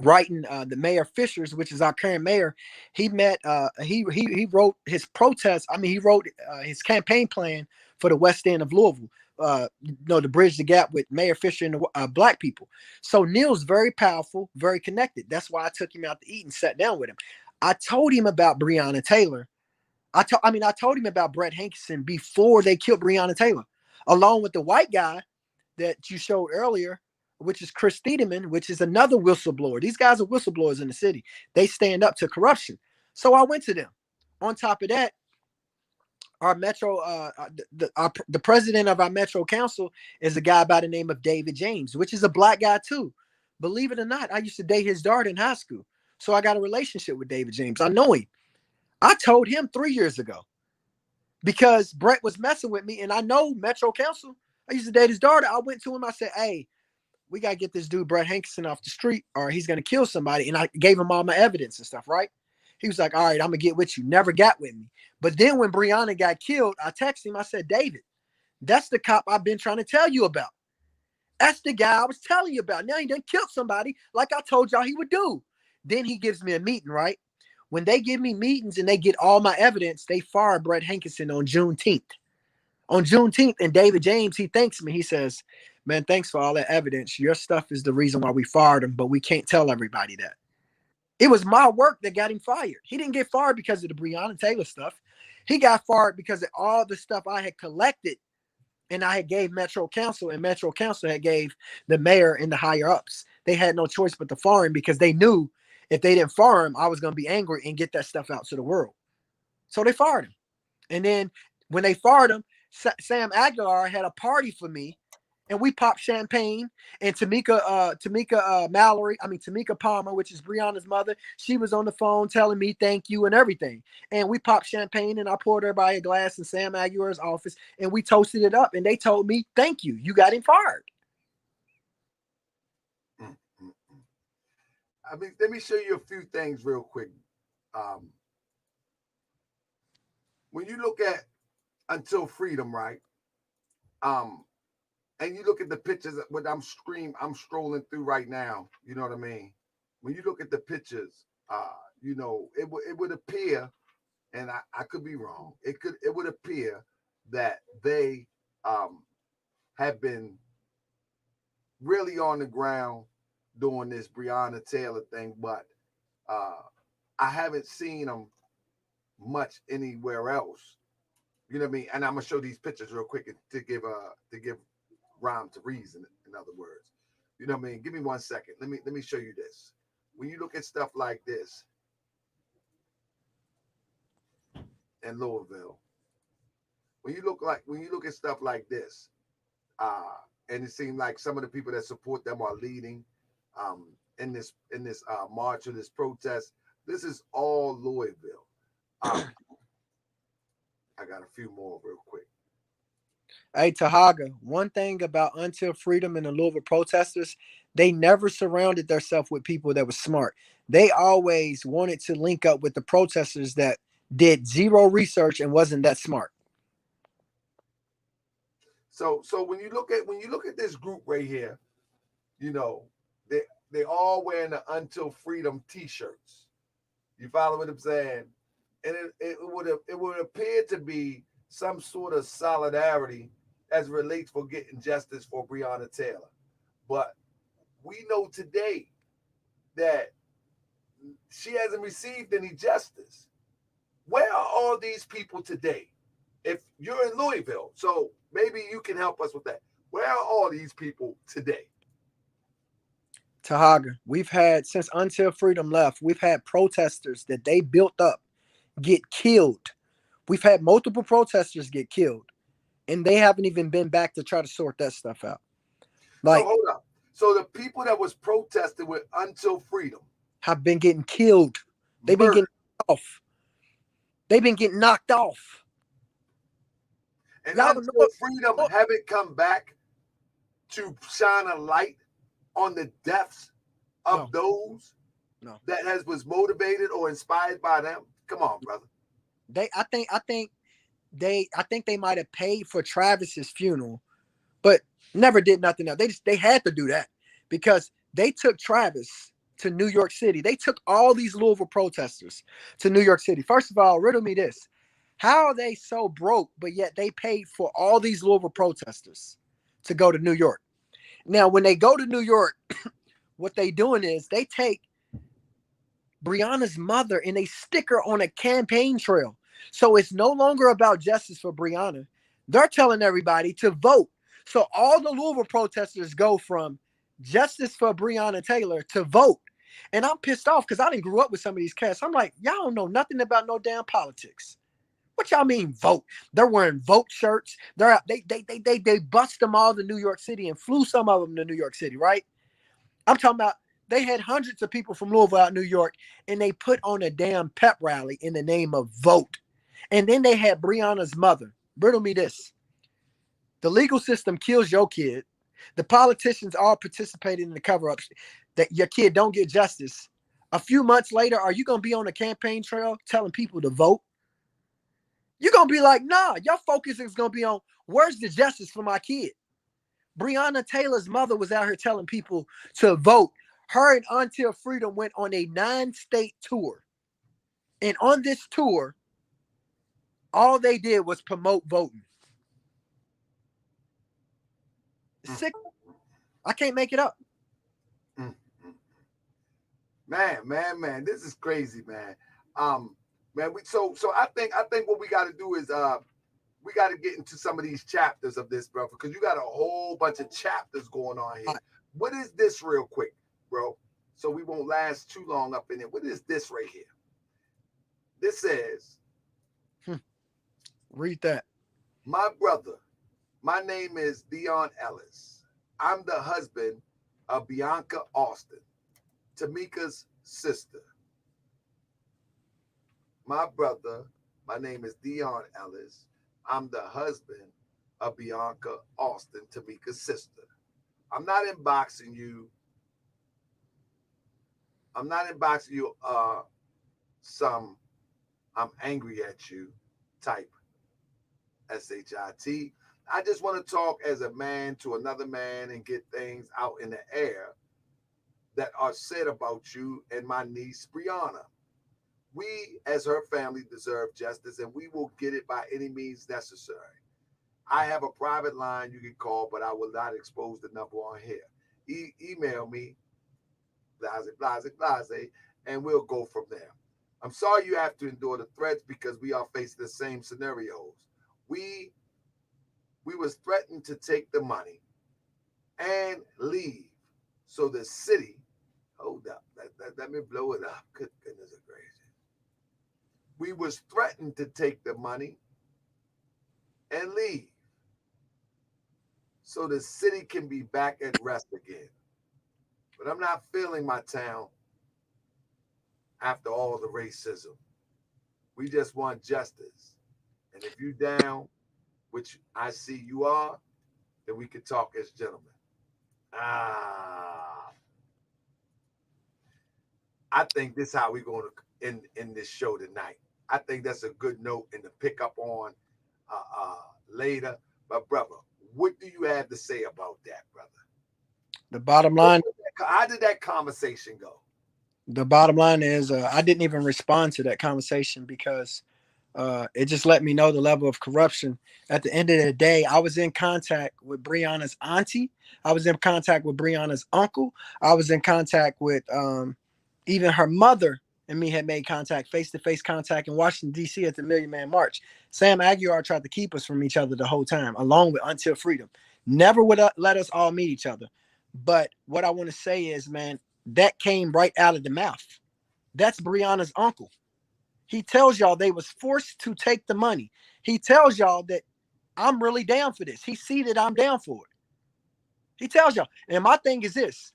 S2: writing the Mayor Fishers, which is our current mayor. He met he wrote his protest. I mean, he wrote his campaign plan for the West End of Louisville, to bridge the gap with Mayor Fisher and the black people. So Neil's very powerful, very connected. That's why I took him out to eat and sat down with him. I told him about Breonna Taylor. I told him about Brett Hankerson before they killed Breonna Taylor, along with the white guy that you showed earlier, which is Chris Thiedemann, which is another whistleblower. These guys are whistleblowers in the city. They stand up to corruption. So I went to them. On top of that, our Metro, the president of our Metro Council is a guy by the name of David James, which is a black guy too. Believe it or not, I used to date his daughter in high school. So I got a relationship with David James. I know him. I told him 3 years ago because Brett was messing with me, and I know Metro Council. I used to date his daughter. I went to him. I said, hey, we got to get this dude, Brett Hankerson, off the street or he's going to kill somebody. And I gave him all my evidence and stuff, right? He was like, all right, I'm going to get with you. Never got with me. But then when Breonna got killed, I texted him. I said, David, that's the cop I've been trying to tell you about. That's the guy I was telling you about. Now he done killed somebody like I told y'all he would do. Then he gives me a meeting, right? When they give me meetings and they get all my evidence, they fire Brett Hankerson on Juneteenth. On Juneteenth, and David James, he thanks me. He says, man, thanks for all that evidence. Your stuff is the reason why we fired him, but we can't tell everybody that. It was my work that got him fired. He didn't get fired because of the Breonna Taylor stuff. He got fired because of all the stuff I had collected and I had gave Metro Council, and Metro Council had gave the mayor and the higher ups. They had no choice but to fire him because they knew if they didn't fire him, I was going to be angry and get that stuff out to the world. So they fired him. And then when they fired him, Sam Aguilar had a party for me, and we popped champagne. And Tamika Palmer, which is Breonna's mother, she was on the phone telling me thank you and everything. And we popped champagne, and I poured everybody a glass in Sam Aguilar's office, and we toasted it up. And they told me, thank you. You got him fired.
S1: I mean, let me show you a few things real quick. When you look at Until Freedom, right? And you look at the pictures, what I'm strolling through right now, you know what I mean? When you look at the pictures, you know, it would appear, and I could be wrong, it would appear that they have been really on the ground doing this Breonna Taylor thing, but I haven't seen them much anywhere else. You know what I mean? And I'm gonna show these pictures real quick to give rhyme to reason. In other words, you know what I mean? Give me 1 second. Let me show you this. When you look at stuff like this in Louisville, when you look at stuff like this, and it seems like some of the people that support them are leading in this march or this protest. This is all Louisville. I got a few more real quick.
S2: Hey, Tahaga, one thing about Until Freedom and the Louisville protesters, they never surrounded themselves with people that were smart. They always wanted to link up with the protesters that did zero research and wasn't that smart.
S1: So when you look at this group right here, you know, they all wearing the Until Freedom t-shirts. You follow what I'm saying? And it would appear to be some sort of solidarity as it relates for getting justice for Breonna Taylor. But we know today that she hasn't received any justice. Where are all these people today? If you're in Louisville, so maybe you can help us with that. Where are all these people today?
S2: Tahaga, we've had, since Until Freedom left, we've had protesters that they built up get killed. We've had multiple protesters get killed, and they haven't even been back to try to sort that stuff out. Like,
S1: so hold up. So the people that was protesting with Until Freedom
S2: have been getting killed. They've been getting off. They've been getting knocked off.
S1: And Until Freedom haven't come back to shine a light on the deaths of those that was motivated or inspired by them. Come on, brother.
S2: I think they might have paid for Travis's funeral, but never did nothing else. They had to do that because they took Travis to New York City. They took all these Louisville protesters to New York City. First of all, riddle me this. How are they so broke, but yet they paid for all these Louisville protesters to go to New York? Now, when they go to New York, what they doing is they take Breonna's mother and they stick her on a campaign trail. So it's no longer about justice for Breonna. They're telling everybody to vote. So all the Louisville protesters go from justice for Breonna Taylor to vote. And I'm pissed off because I didn't grow up with some of these cats. I'm like, y'all don't know nothing about no damn politics. What y'all mean vote? They're wearing vote shirts. They're out. They bust them all to New York City and flew some of them to New York City, right? I'm talking about they had hundreds of people from Louisville out in New York, and they put on a damn pep rally in the name of vote. And then they had Breonna's mother. Riddle me this. The legal system kills your kid. The politicians all participated in the cover-ups that your kid don't get justice. A few months later, are you going to be on a campaign trail telling people to vote? You're going to be like, nah, your focus is going to be on where's the justice for my kid? Breonna Taylor's mother was out here telling people to vote. Her and Until Freedom went on a 9-state tour. And on this tour, all they did was promote voting. Sick. I can't make it up.
S1: Man, this is crazy, man. Man, so I think what we got to do is we got to get into some of these chapters of this, bro, because you got a whole bunch of chapters going on here. What is this real quick, bro? So we won't last too long up in it. What is this right here? This says,
S2: read that.
S1: My brother, my name is Dion Ellis. I'm the husband of Bianca Austin, Tamika's sister. My brother, my name is Dion Ellis. I'm the husband of Bianca Austin, Tamika's sister. I'm not inboxing you. Some I'm angry at you type SHIT. I just want to talk as a man to another man and get things out in the air that are said about you and my niece, Breonna. We, as her family, deserve justice, and we will get it by any means necessary. I have a private line you can call, but I will not expose the number on here. Email me, blase, and we'll go from there. I'm sorry you have to endure the threats because we are facing the same scenarios. We was threatened to take the money and leave. So the city, hold up, let me blow it up. Good goodness gracious. We was threatened to take the money and leave. So the city can be back at rest again. But I'm not feeling my town after all the racism. We just want justice. And if you down, which I see you are, then we can talk as gentlemen. I think this is how we're going to end this show tonight. I think that's a good note and to pick up on later. But brother, what do you have to say about that, brother?
S2: The bottom line.
S1: How did that conversation go?
S2: The bottom line is I didn't even respond to that conversation because it just let me know the level of corruption. At the end of the day, I was in contact with Breonna's auntie. I was in contact with Breonna's uncle. I was in contact with even her mother and me had made contact, face-to-face contact in Washington, D.C. at the Million Man March. Sam Aguiar tried to keep us from each other the whole time, along with Until Freedom. Never would let us all meet each other. But what I want to say is, man, that came right out of the mouth. That's Breonna's uncle. He tells y'all they was forced to take the money. He tells y'all that I'm really down for this. He see that I'm down for it. He tells y'all. And my thing is this.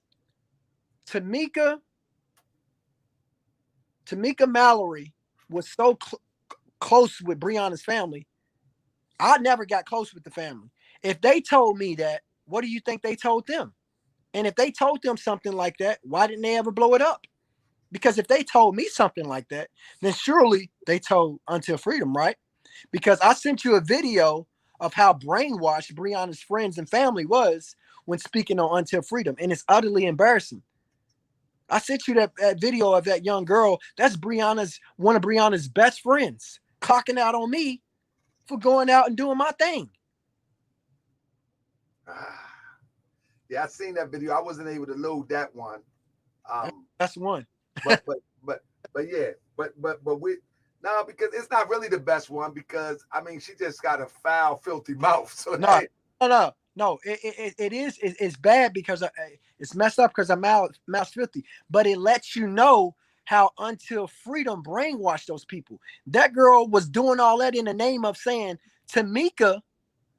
S2: Tamika Mallory was so close with Breonna's family. I never got close with the family. If they told me that, what do you think they told them? And if they told them something like that, why didn't they ever blow it up? Because if they told me something like that, then surely they told Until Freedom, right? Because I sent you a video of how brainwashed Breonna's friends and family was when speaking on Until Freedom, and it's utterly embarrassing. I sent you that video of that young girl. That's one of Breonna's best friends, clocking out on me for going out and doing my thing.
S1: Yeah, I seen that video. I wasn't able to load that one.
S2: That's one.
S1: but yeah, but we no, because it's not really the best one because I mean she just got a foul, filthy mouth. So
S2: no. It is. It's bad because it's messed up because her mouth's filthy. But it lets you know how Until Freedom brainwashed those people. That girl was doing all that in the name of saying Tamika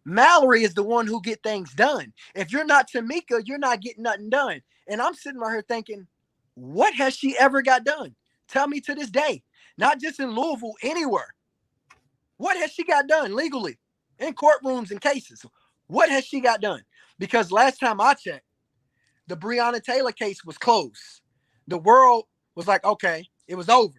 S2: Mallory is the one who get things done. If you're not Tamika, you're not getting nothing done. And I'm sitting right here thinking, what has she ever got done? Tell me to this day. Not just in Louisville, anywhere. What has she got done legally in courtrooms and cases? What has she got done? Because last time I checked, the Breonna Taylor case was closed. The world was like, okay, it was over.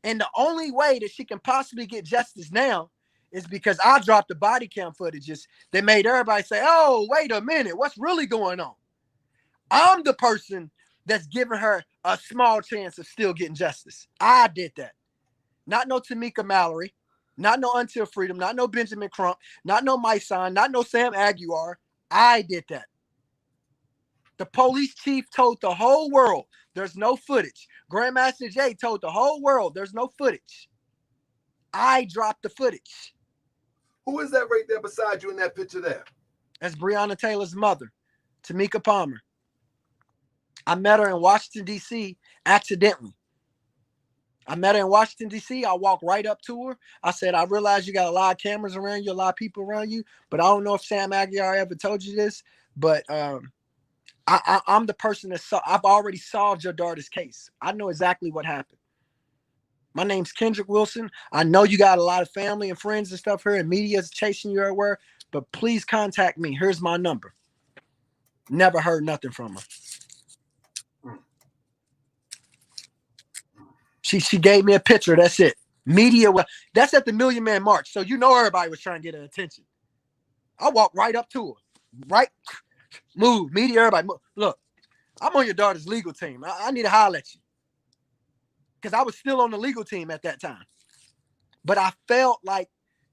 S2: And the only way that she can possibly get justice now is because I dropped the body cam footages that made everybody say, oh, wait a minute, what's really going on? I'm the person that's giving her a small chance of still getting justice. I did that. Not no Tamika Mallory, not no Until Freedom, not no Benjamin Crump, not no Mysonne, not no Sam Aguiar. I did that. The police chief told the whole world there's no footage. Grandmaster Jay told the whole world there's no footage. I dropped the footage.
S1: Who is that right there beside you in that picture there?
S2: That's Breonna Taylor's mother, Tamika Palmer. I met her in Washington, D.C. accidentally. I met her in Washington, D.C. I walked right up to her. I said, I realize you got a lot of cameras around you, a lot of people around you, but I don't know if Sam Aguiar ever told you this, but I'm the person that I've already solved your daughter's case. I know exactly what happened. My name's Kendrick Wilson. I know you got a lot of family and friends and stuff here, and media's chasing you everywhere, but please contact me. Here's my number. Never heard nothing from her. She gave me a picture. That's it. Media, that's at the Million Man March. So you know everybody was trying to get her attention. I walked right up to her. Right? Move. Media, everybody. Move. Look, I'm on your daughter's legal team. I need to holler at you. Because I was still on the legal team at that time. But I felt like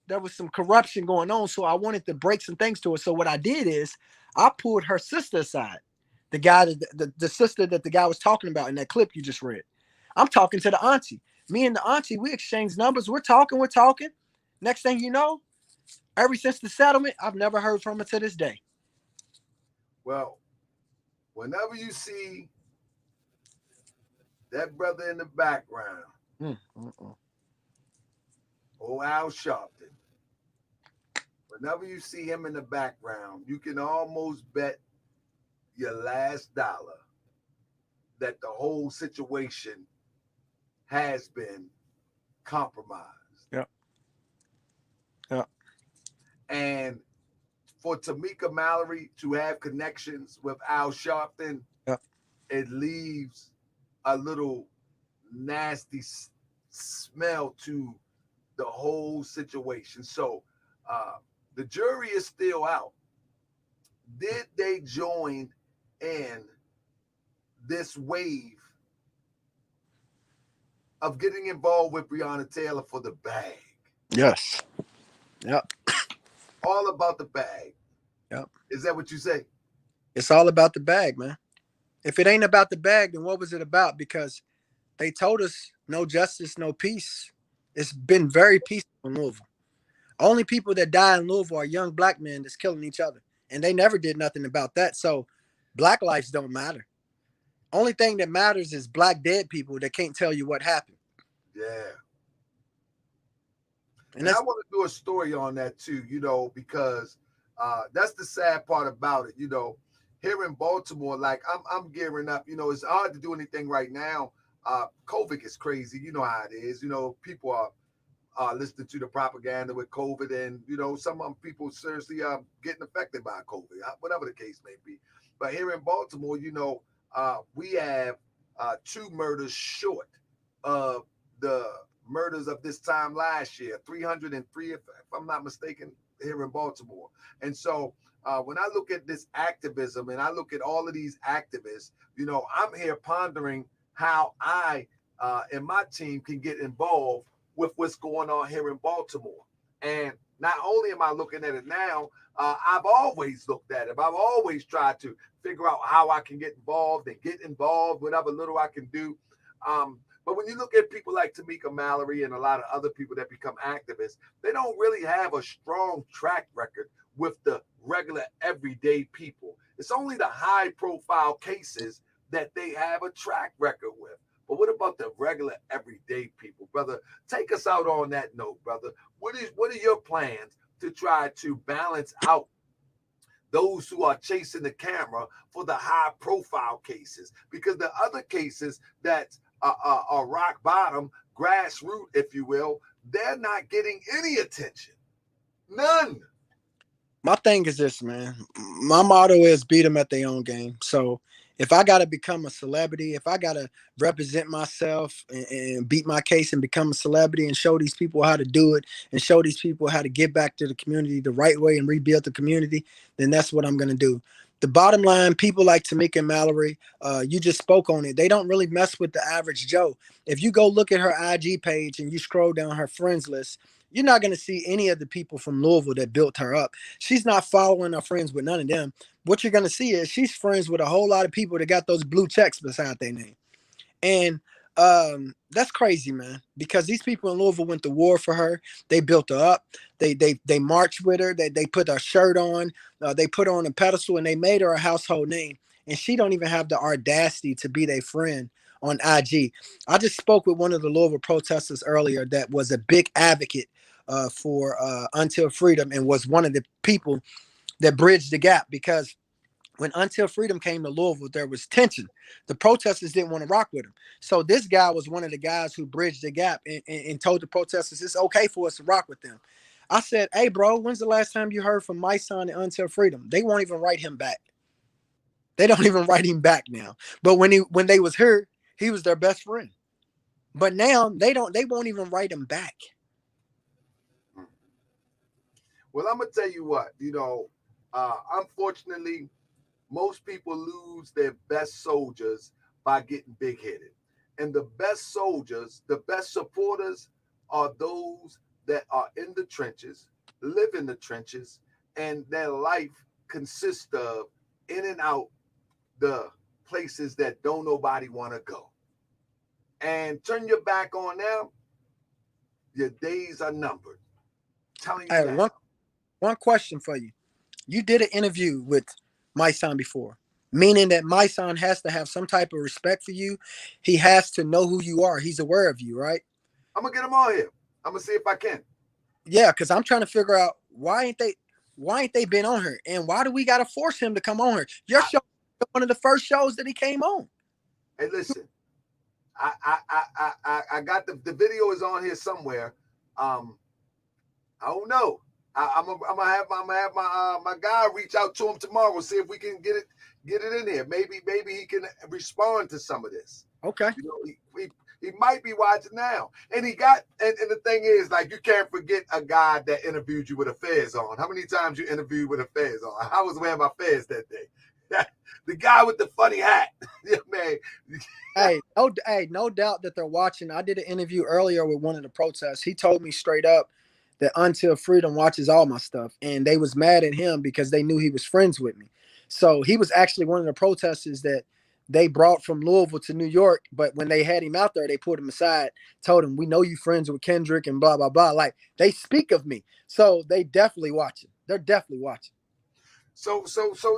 S2: there was some corruption going on, so I wanted to break some things to her. So what I did is I pulled her sister aside. The guy, the sister that the guy was talking about in that clip you just read. I'm talking to the auntie. Me and the auntie, we exchanged numbers. We're talking. Next thing you know, ever since the settlement, I've never heard from her to this day.
S1: Well, whenever you see that brother in the background, old Al Sharpton, whenever you see him in the background, you can almost bet your last dollar that the whole situation has been compromised.
S2: Yeah. Yeah.
S1: And for Tamika Mallory to have connections with Al Sharpton, it leaves a little nasty smell to the whole situation. So the jury is still out. Did they join in this wave of getting involved with Breonna Taylor for the bag?
S2: Yes. Yep.
S1: All about the bag.
S2: Yep.
S1: Is that what you say?
S2: It's all about the bag, man. If it ain't about the bag, then what was it about? Because they told us no justice, no peace. It's been very peaceful in Louisville. Only people that die in Louisville are young black men that's killing each other. And they never did nothing about that. So black lives don't matter. Only thing that matters is black dead people that can't tell you what happened.
S1: Yeah. And I want to do a story on that too, because that's the sad part about it. Here in Baltimore, like I'm gearing up, it's hard to do anything right now. COVID is crazy. You know how it is. People are listening to the propaganda with COVID, and, some people seriously getting affected by COVID, whatever the case may be. But here in Baltimore, we have 2 murders short of the murders of this time last year, 303, if I'm not mistaken, here in Baltimore. And so when I look at this activism and I look at all of these activists, I'm here pondering how I and my team can get involved with what's going on here in Baltimore. And not only am I looking at it now, I've always looked at it. I've always tried to figure out how I can get involved, whatever little I can do. But when you look at people like Tamika Mallory and a lot of other people that become activists, they don't really have a strong track record with the regular everyday people. It's only the high profile cases that they have a track record with. But what about the regular everyday people, brother? Take us out on that note, brother. What are your plans to try to balance out those who are chasing the camera for the high profile cases? Because the other cases that are rock bottom, grassroots, if you will, they're not getting any attention. None.
S2: My thing is this, man. My motto is beat them at their own game. So if I got to become a celebrity, if I got to represent myself and beat my case and become a celebrity and show these people how to do it and show these people how to get back to the community the right way and rebuild the community, then that's what I'm going to do. The bottom line, people like Tamika Mallory, you just spoke on it. They don't really mess with the average Joe. If you go look at her IG page and you scroll down her friends list, you're not going to see any of the people from Louisville that built her up. She's not following or friends with none of them. What you're going to see is she's friends with a whole lot of people that got those blue checks beside their name. And that's crazy, man, because these people in Louisville went to war for her. They built her up. They marched with her. They put her shirt on. They put her on a pedestal, and they made her a household name. And she don't even have the audacity to be their friend on IG. I just spoke with one of the Louisville protesters earlier that was a big advocate for Until Freedom and was one of the people that bridged the gap, because when Until Freedom came to Louisville, there was tension. The protesters didn't want to rock with him. So this guy was one of the guys who bridged the gap and told the protesters it's okay for us to rock with them. I said, hey, bro, when's the last time you heard from Mysonne and Until Freedom? They won't even write him back. They don't even write him back now. But when they was here, he was their best friend. But now they won't even write him back.
S1: Well, I'm gonna tell you what, unfortunately, most people lose their best soldiers by getting big-headed. And the best soldiers, the best supporters are those that are in the trenches, live in the trenches, and their life consists of in and out the places that don't nobody want to go. And turn your back on them, your days are numbered. I'm telling you that.
S2: One question for you. You did an interview with Mysonne before, meaning that Mysonne has to have some type of respect for you. He has to know who you are. He's aware of you, right?
S1: I'm going to get him on here. I'm going to see if I can.
S2: Yeah, because I'm trying to figure out why ain't they been on her? And why do we got to force him to come on her? Your show was one of the first shows that he came on.
S1: Hey, listen. I got the video is on here somewhere. I don't know. I'm gonna have my guy reach out to him tomorrow, see if we can get it in here. Maybe he can respond to some of this.
S2: Okay.
S1: He might be watching now. And the thing is, like, you can't forget a guy that interviewed you with a fez on. How many times you interviewed with a fez on? I was wearing my fez that day. The guy with the funny hat. Yeah, man.
S2: No doubt that they're watching. I did an interview earlier with one of the protests. He told me straight up that Until Freedom watches all my stuff, and they was mad at him because they knew he was friends with me. So he was actually one of the protesters that they brought from Louisville to New York, but when they had him out there, they pulled him aside, told him, we know you friends with Kendrick and blah, blah, blah. Like, they speak of me. So they definitely watching. They're definitely watching.
S1: So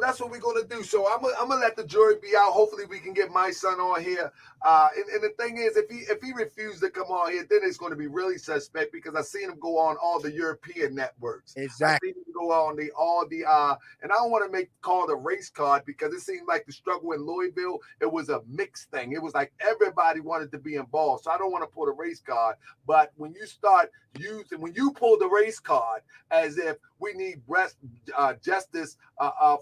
S1: that's what we're gonna do. So I'm gonna let the jury be out. Hopefully we can get Mysonne on here. And the thing is, if he refused to come on here, then it's going to be really suspect, because I've seen him go on all the European networks.
S2: Exactly.
S1: I've seen him go on and I don't want to make call the race card, because it seemed like the struggle in Louisville, it was a mixed thing. It was like everybody wanted to be involved. So I don't want to pull the race card. But when you pull the race card as if we need justice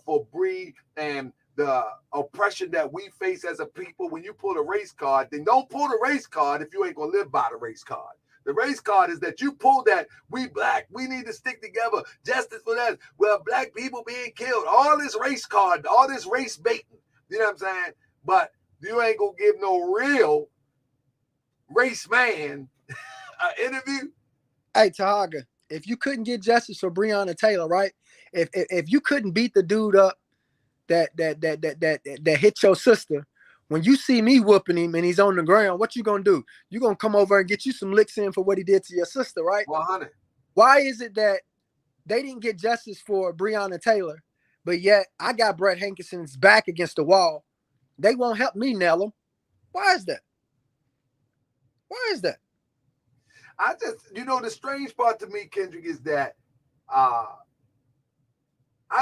S1: for Bree and the oppression that we face as a people, when you pull the race card, then don't pull the race card if you ain't gonna live by the race card. The race card is that you pull that we black, we need to stick together, justice for that. Well, black people being killed, all this race card, all this race baiting, you know what I'm saying? But you ain't gonna give no real race man an interview.
S2: Hey, Tahaga, if you couldn't get justice for Breonna Taylor, right? If you couldn't beat the dude up that hit your sister, when you see me whooping him and he's on the ground, what you gonna do? You gonna come over and get you some licks in for what he did to your sister, right?
S1: 100.
S2: Why is it that they didn't get justice for Breonna Taylor, but yet I got Brett Hankinson's back against the wall? They won't help me nail him. Why is that? Why is that?
S1: I just, the strange part to me, Kendrick, is that I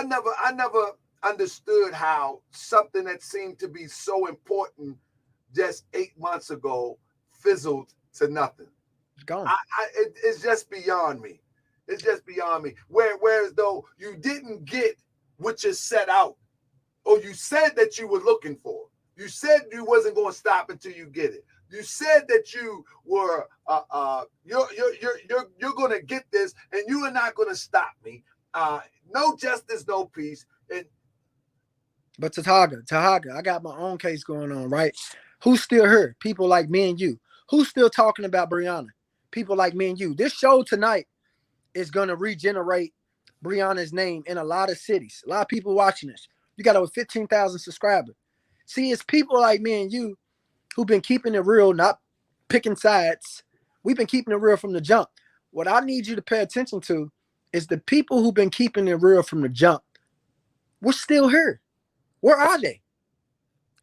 S1: never understood how something that seemed to be so important just 8 months ago fizzled to nothing.
S2: It's gone.
S1: It's just beyond me. It's just beyond me. Whereas though you didn't get what you set out, or you said that you were looking for. You said you wasn't going to stop until you get it. You said that you were you're going to get this, and you are not going to stop me. No justice, no peace.
S2: But Tahaga, I got my own case going on, right? Who's still here? People like me and you. Who's still talking about Breonna? People like me and you. This show tonight is going to regenerate Breonna's name in a lot of cities. A lot of people watching this. You got over 15,000 subscribers. See, it's people like me and you who've been keeping it real, not picking sides. We've been keeping it real from the jump. What I need you to pay attention to is the people who've been keeping it real from the jump. We're still here. Where are they?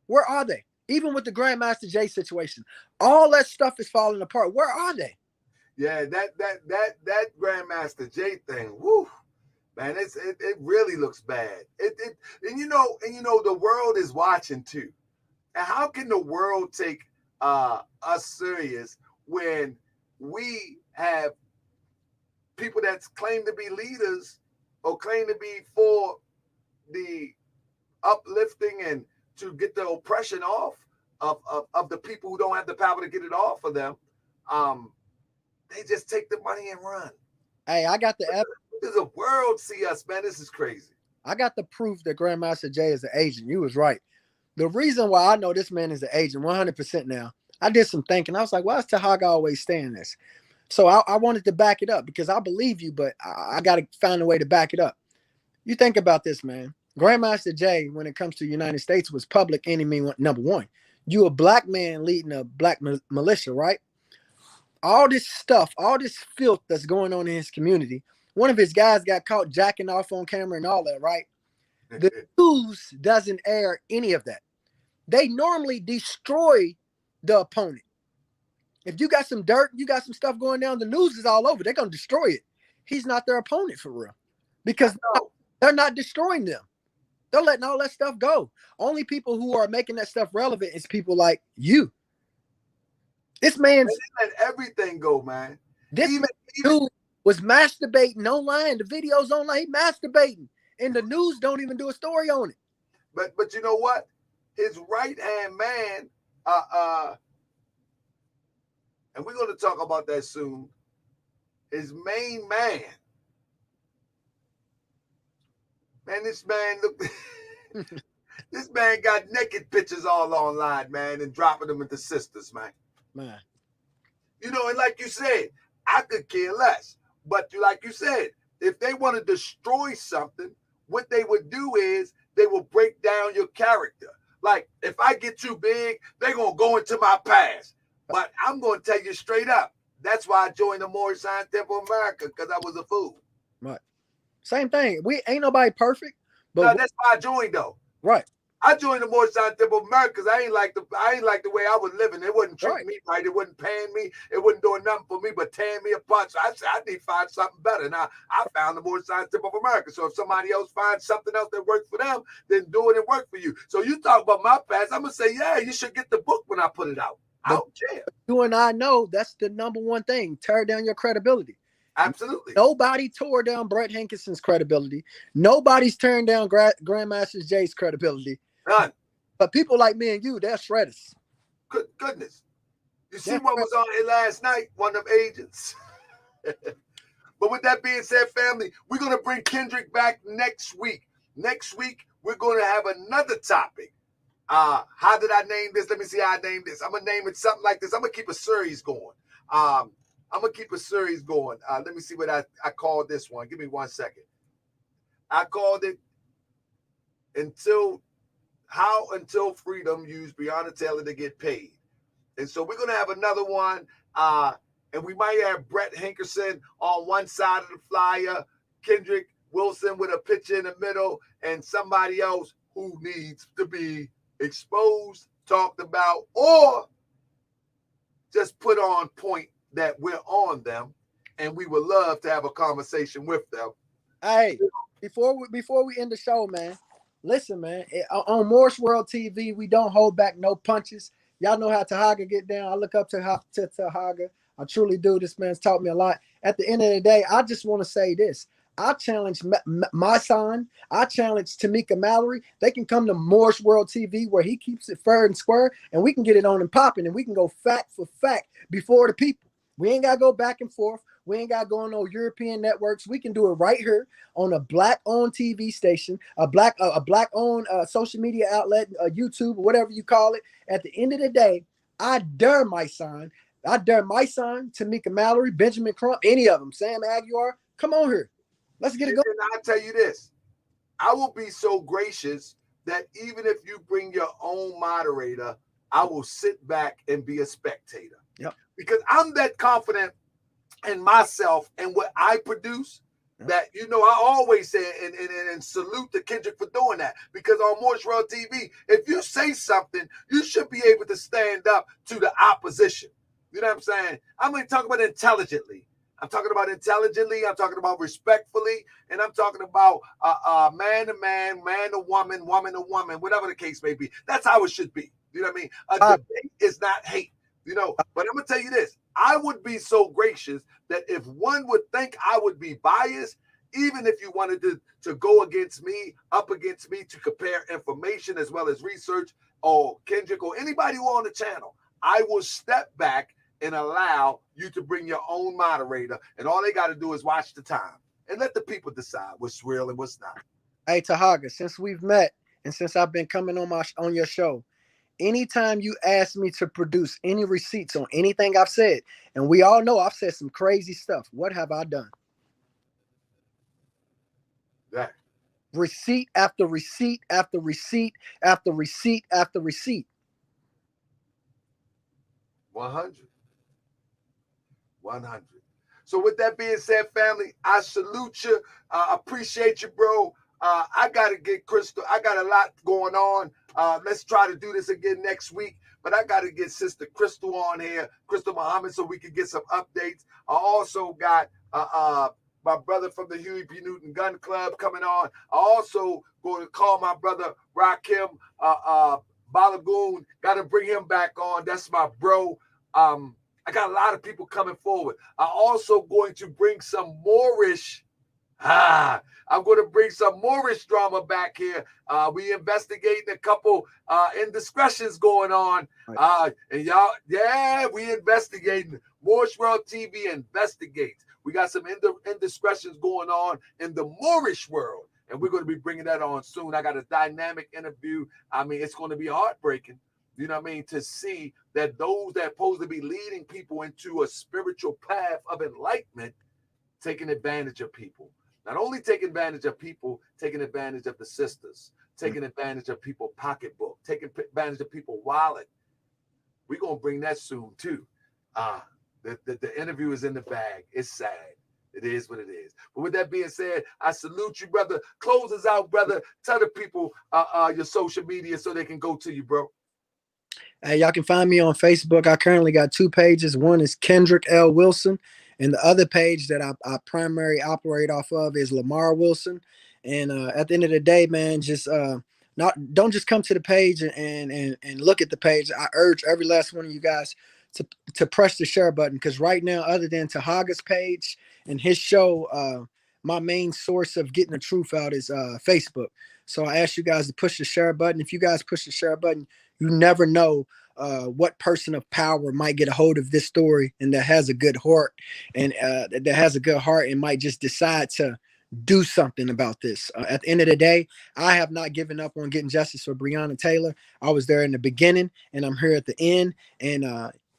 S2: Where are they? Even with the Grandmaster Jay situation, all that stuff is falling apart. Where are they?
S1: Yeah, that Grandmaster Jay thing. Woo, man, it really looks bad. And the world is watching too. And how can the world take us serious when we have people that claim to be leaders or claim to be for the uplifting and to get the oppression off of the people who don't have the power to get it off of them? They just take the money and run.
S2: Hey, I got the evidence.
S1: Does the world see us, man? This is crazy.
S2: I got the proof that Grandmaster Jay is an agent. You was right. The reason why I know this man is an agent 100% now, I did some thinking. I was like, why is Tahaga always saying this? So I wanted to back it up because I believe you, but I got to find a way to back it up. You think about this, man. Grandmaster Jay, when it comes to the United States, was public enemy number one. You a black man leading a black militia, right? All this stuff, all this filth that's going on in his community. One of his guys got caught jacking off on camera and all that, right? The news doesn't air any of that. They normally destroy the opponent. If you got some dirt, you got some stuff going down, the news is all over. They're going to destroy it. He's not their opponent for real because they're not destroying them. They're letting all that stuff go. Only people who are making that stuff relevant is people like you. This man's
S1: let everything go, man.
S2: This dude was masturbating online. The video's online. He masturbating, and the news don't even do a story on it.
S1: But you know what? His right hand man, and we're going to talk about that soon. His main man, this man look. This man got naked pictures all online, man, and dropping them into sisters, man. And like you said, I could care less. But like you said, if they want to destroy something, what they would do is they will break down your character. Like, if I get too big, they're going to go into my past. But I'm going to tell you straight up, that's why I joined the Moorish Science Temple of America, because I was a fool.
S2: Right. Same thing. We ain't nobody perfect. But
S1: no, that's why I joined, though.
S2: Right.
S1: I joined the Moorish Science Temple of America because I ain't like the way I was living. It wasn't treating me right. It wasn't paying me. It wasn't doing nothing for me but tearing me apart. So I said, I need to find something better. Now, I found the Moorish Science Temple of America. So if somebody else finds something else that works for them, then do it and work for you. So you talk about my past, I'm going to say, yeah, you should get the book when I put it out. I don't care.
S2: You and I know that's the number one thing. Tear down your credibility.
S1: Absolutely.
S2: Nobody tore down Brett Hankinson's credibility. Nobody's tearing down Grandmaster Jay's credibility.
S1: None.
S2: But people like me and you, they're shredders.
S1: Good goodness. You see what was on here last night? One of them agents. But with that being said, family, we're going to bring Kendrick back next week. Next week, we're going to have another topic. How did I name this? Let me see how I named this. I'm going to name it something like this. I'm going to keep a series going. Let me see what I called this one. Give me 1 second. I called it Until Freedom Use Breonna Taylor to Get Paid. And so we're going to have another one. And we might have Brett Hankerson on one side of the flyer, Kendrick Wilson with a picture in the middle, and somebody else who needs to be exposed, talked about, or just put on point that we're on them, and we would love to have a conversation with them.
S2: Hey, before we end the show, man, listen, man. On Morse World TV, we don't hold back no punches. Y'all know how Tahaga get down. I look up to Tahaga. I truly do. This man's taught me a lot. At the end of the day, I just want to say this. I challenge my son. I challenge Tamika Mallory. They can come to Morse World TV where he keeps it fair and square, and we can get it on and popping, and we can go fact for fact before the people. We ain't got to go back and forth. We ain't got to go on no European networks. We can do it right here on a black-owned TV station, a black-owned social media outlet, YouTube, whatever you call it. At the end of the day, I dare my son, Tamika Mallory, Benjamin Crump, any of them, Sam Aguiar, come on here. Let's get it going.
S1: And I'll tell you this. I will be so gracious that even if you bring your own moderator, I will sit back and be a spectator.
S2: Yep.
S1: Because I'm that confident in myself and what I produce that, I always say and salute to Kendrick for doing that. Because on Morse World TV, if you say something, you should be able to stand up to the opposition. You know what I'm saying? I'm going to talk about intelligently. I'm talking about intelligently. I'm talking about respectfully. And I'm talking about man to man, man to woman, woman to woman, whatever the case may be. That's how it should be. You know what I mean? A debate is not hate. But I'm going to tell you this. I would be so gracious that if one would think I would be biased, even if you wanted to go against me, up against me, to compare information as well as research, or Kendrick or anybody who on the channel, I will step back and allow you to bring your own moderator, and all they got to do is watch the time and let the people decide what's real and what's not.
S2: Hey, Tahaga, since we've met and since I've been coming on your show, anytime you ask me to produce any receipts on anything I've said, and we all know I've said some crazy stuff, what have I done?
S1: That.
S2: Receipt after receipt after receipt after receipt after receipt.
S1: 100. So with that being said, family, I salute you. Appreciate you, bro. I got to get Crystal. I got a lot going on. Let's try to do this again next week. But I got to get Sister Crystal on here, Crystal Muhammad, so we can get some updates. I also got my brother from the Huey P. Newton Gun Club coming on. I also going to call my brother Rakim Balagoon. Got to bring him back on. That's my bro. I got a lot of people coming forward. I'm also going to bring some Moorish. I'm going to bring some Moorish drama back here. We investigating a couple indiscretions going on. And y'all, we investigating. Moorish World TV investigates. We got some indiscretions going on in the Moorish world. And we're going to be bringing that on soon. I got a dynamic interview. I mean, it's going to be heartbreaking. You know what I mean? To see that those that are supposed to be leading people into a spiritual path of enlightenment, taking advantage of people. Not only taking advantage of people, taking advantage of the sisters, taking advantage of people's pocketbook, taking advantage of people's wallet. We're going to bring that soon too. The interview is in the bag. It's sad. It is what it is. But with that being said, I salute you, brother. Close us out, brother. Tell the people your social media so they can go to you, bro.
S2: Hey, y'all can find me on Facebook. I currently got 2 pages. One is Kendrick L. Wilson, and the other page that I primarily operate off of is Lamar Wilson. And at the end of the day, man, just don't just come to the page and look at the page. I urge every last one of you guys to press the share button, because right now, other than Tahaga's page and his show, my main source of getting the truth out is Facebook. So I ask you guys to push the share button. If you guys push the share button, you never know what person of power might get a hold of this story and that has a good heart and might just decide to do something about this. At the end of the day, I have not given up on getting justice for Breonna Taylor. I was there in the beginning and I'm here at the end. And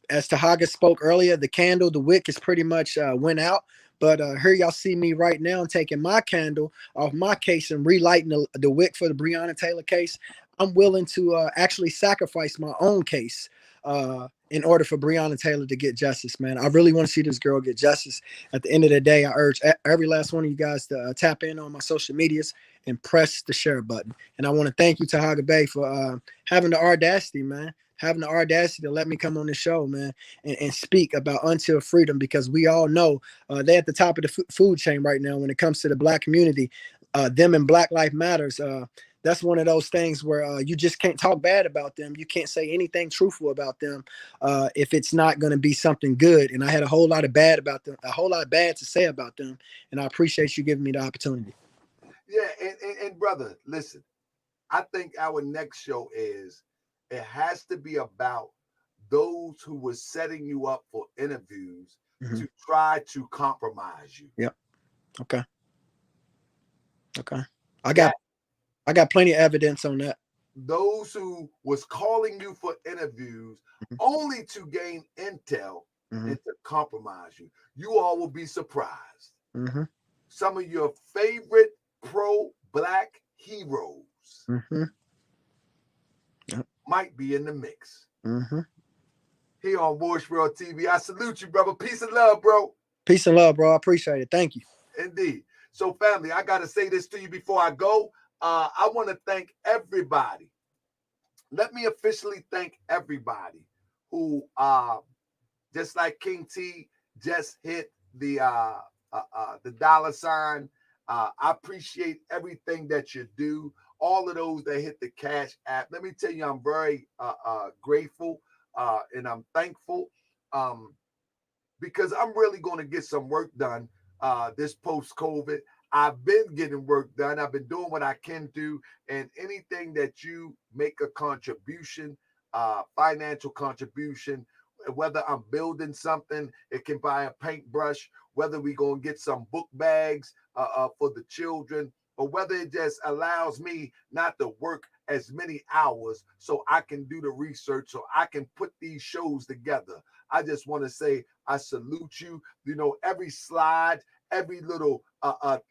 S2: as Tahaga spoke earlier, the wick is pretty much went out. But here y'all see me right now taking my candle off my case and relighting the wick for the Breonna Taylor case. I'm willing to actually sacrifice my own case in order for Breonna Taylor to get justice, man. I really want to see this girl get justice. At the end of the day, I urge every last one of you guys to tap in on my social medias and press the share button. And I want to thank you, Tahaga Bey, for having the audacity, man, having the audacity to let me come on the show, man, and speak about Until Freedom, because we all know they're at the top of the food chain right now when it comes to the Black community. Them and Black Lives Matters. That's one of those things where you just can't talk bad about them. You can't say anything truthful about them if it's not going to be something good. And I had a whole lot of bad about them, a whole lot of bad to say about them. And I appreciate you giving me the opportunity.
S1: Yeah, and brother, listen, I think our next show it has to be about those who were setting you up for interviews to try to compromise you.
S2: Yep. Okay. I got plenty of evidence on that.
S1: Those who was calling you for interviews only to gain intel and to compromise you. You all will be surprised. Some of your favorite pro-Black heroes might be in the mix. Here on Voice World TV. I salute you, brother. Peace and love, bro.
S2: Peace and love, bro. I appreciate it. Thank you.
S1: Indeed. So, family, I got to say this to you before I go. I want to thank everybody. Let me officially thank everybody who, just like King T, just hit the dollar sign. I appreciate everything that you do. All of those that hit the Cash App. Let me tell you, I'm very grateful and I'm thankful because I'm really going to get some work done this post-COVID. I've been getting work done. I've been doing what I can do. And anything that you make a contribution, financial contribution, whether I'm building something, it can buy a paintbrush, whether we going to get some book bags for the children, or whether it just allows me not to work as many hours so I can do the research, so I can put these shows together. I just want to say I salute you. You know, every slide, every little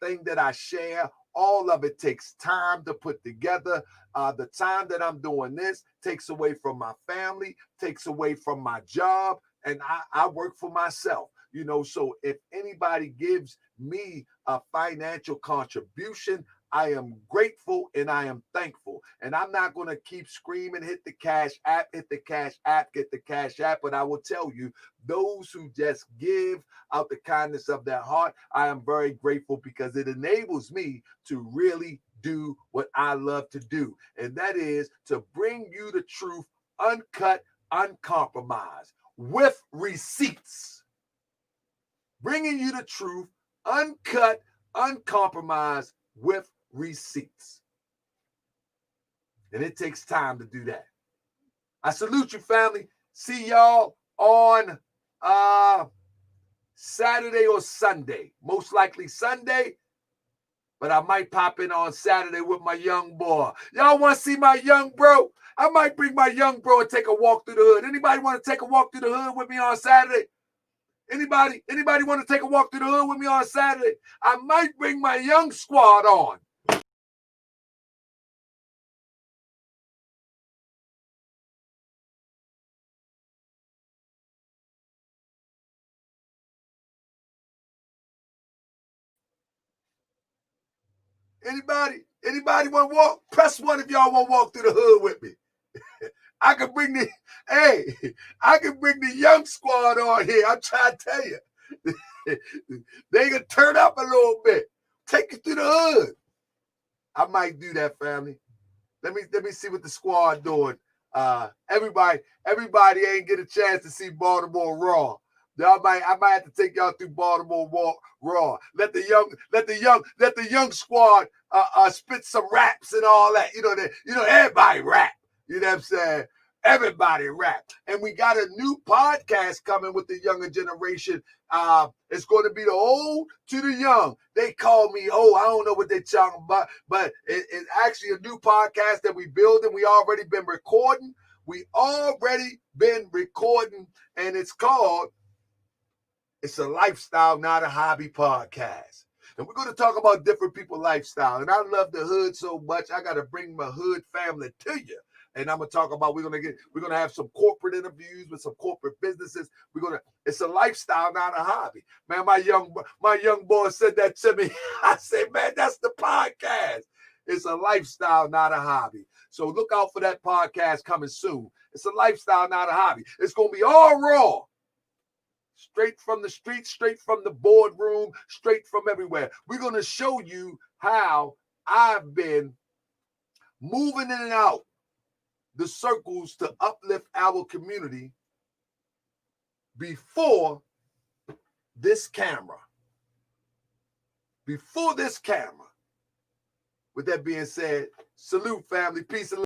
S1: thing that I share, all of it takes time to put together. The time that I'm doing this takes away from my family, takes away from my job, and I work for myself. You know, so if anybody gives me a financial contribution, I am grateful and I am thankful. And I'm not going to keep screaming, hit the Cash App, hit the Cash App, get the Cash App. But I will tell you, those who just give out the kindness of their heart, I am very grateful because it enables me to really do what I love to do. And that is to bring you the truth, uncut, uncompromised, with receipts. Bringing you the truth, uncut, uncompromised, with receipts. And it takes time to do that. I salute you, family. See y'all on Saturday or Sunday. Most likely Sunday, but I might pop in on Saturday with my young boy. Y'all want to see my young bro? I might bring my young bro and take a walk through the hood. Anybody want to take a walk through the hood with me on Saturday? Anybody want to take a walk through the hood with me on Saturday? I might bring my young squad on. Anybody want to walk? Press 1 if y'all want to walk through the hood with me. I can bring the young squad on here. I'm trying to tell you. They can turn up a little bit. Take you through the hood. I might do that, family. Let me see what the squad doing. Everybody ain't get a chance to see Baltimore Raw. I might have to take y'all through Baltimore Raw. Let the young squad spit some raps and all that. You know everybody rap. You know what I'm saying? Everybody rap. And we got a new podcast coming with the younger generation. It's going to be the old to the young. They call me old. I don't know what they're talking about, but it's actually a new podcast that we building. We already been recording. And it's called It's a Lifestyle, Not a Hobby podcast. And we're going to talk about different people's lifestyle. And I love the hood so much, I got to bring my hood family to you. And I'm going to talk about, we're going to have some corporate interviews with some corporate businesses. It's a lifestyle, not a hobby. Man, my young boy said that to me. I said, man, that's the podcast. It's a lifestyle, not a hobby. So look out for that podcast coming soon. It's a lifestyle, not a hobby. It's going to be all raw. Straight from the street, straight from the boardroom, straight from everywhere. We're going to show you how I've been moving in and out the circles to uplift our community before this camera. Before this camera. With that being said, salute, family. Peace and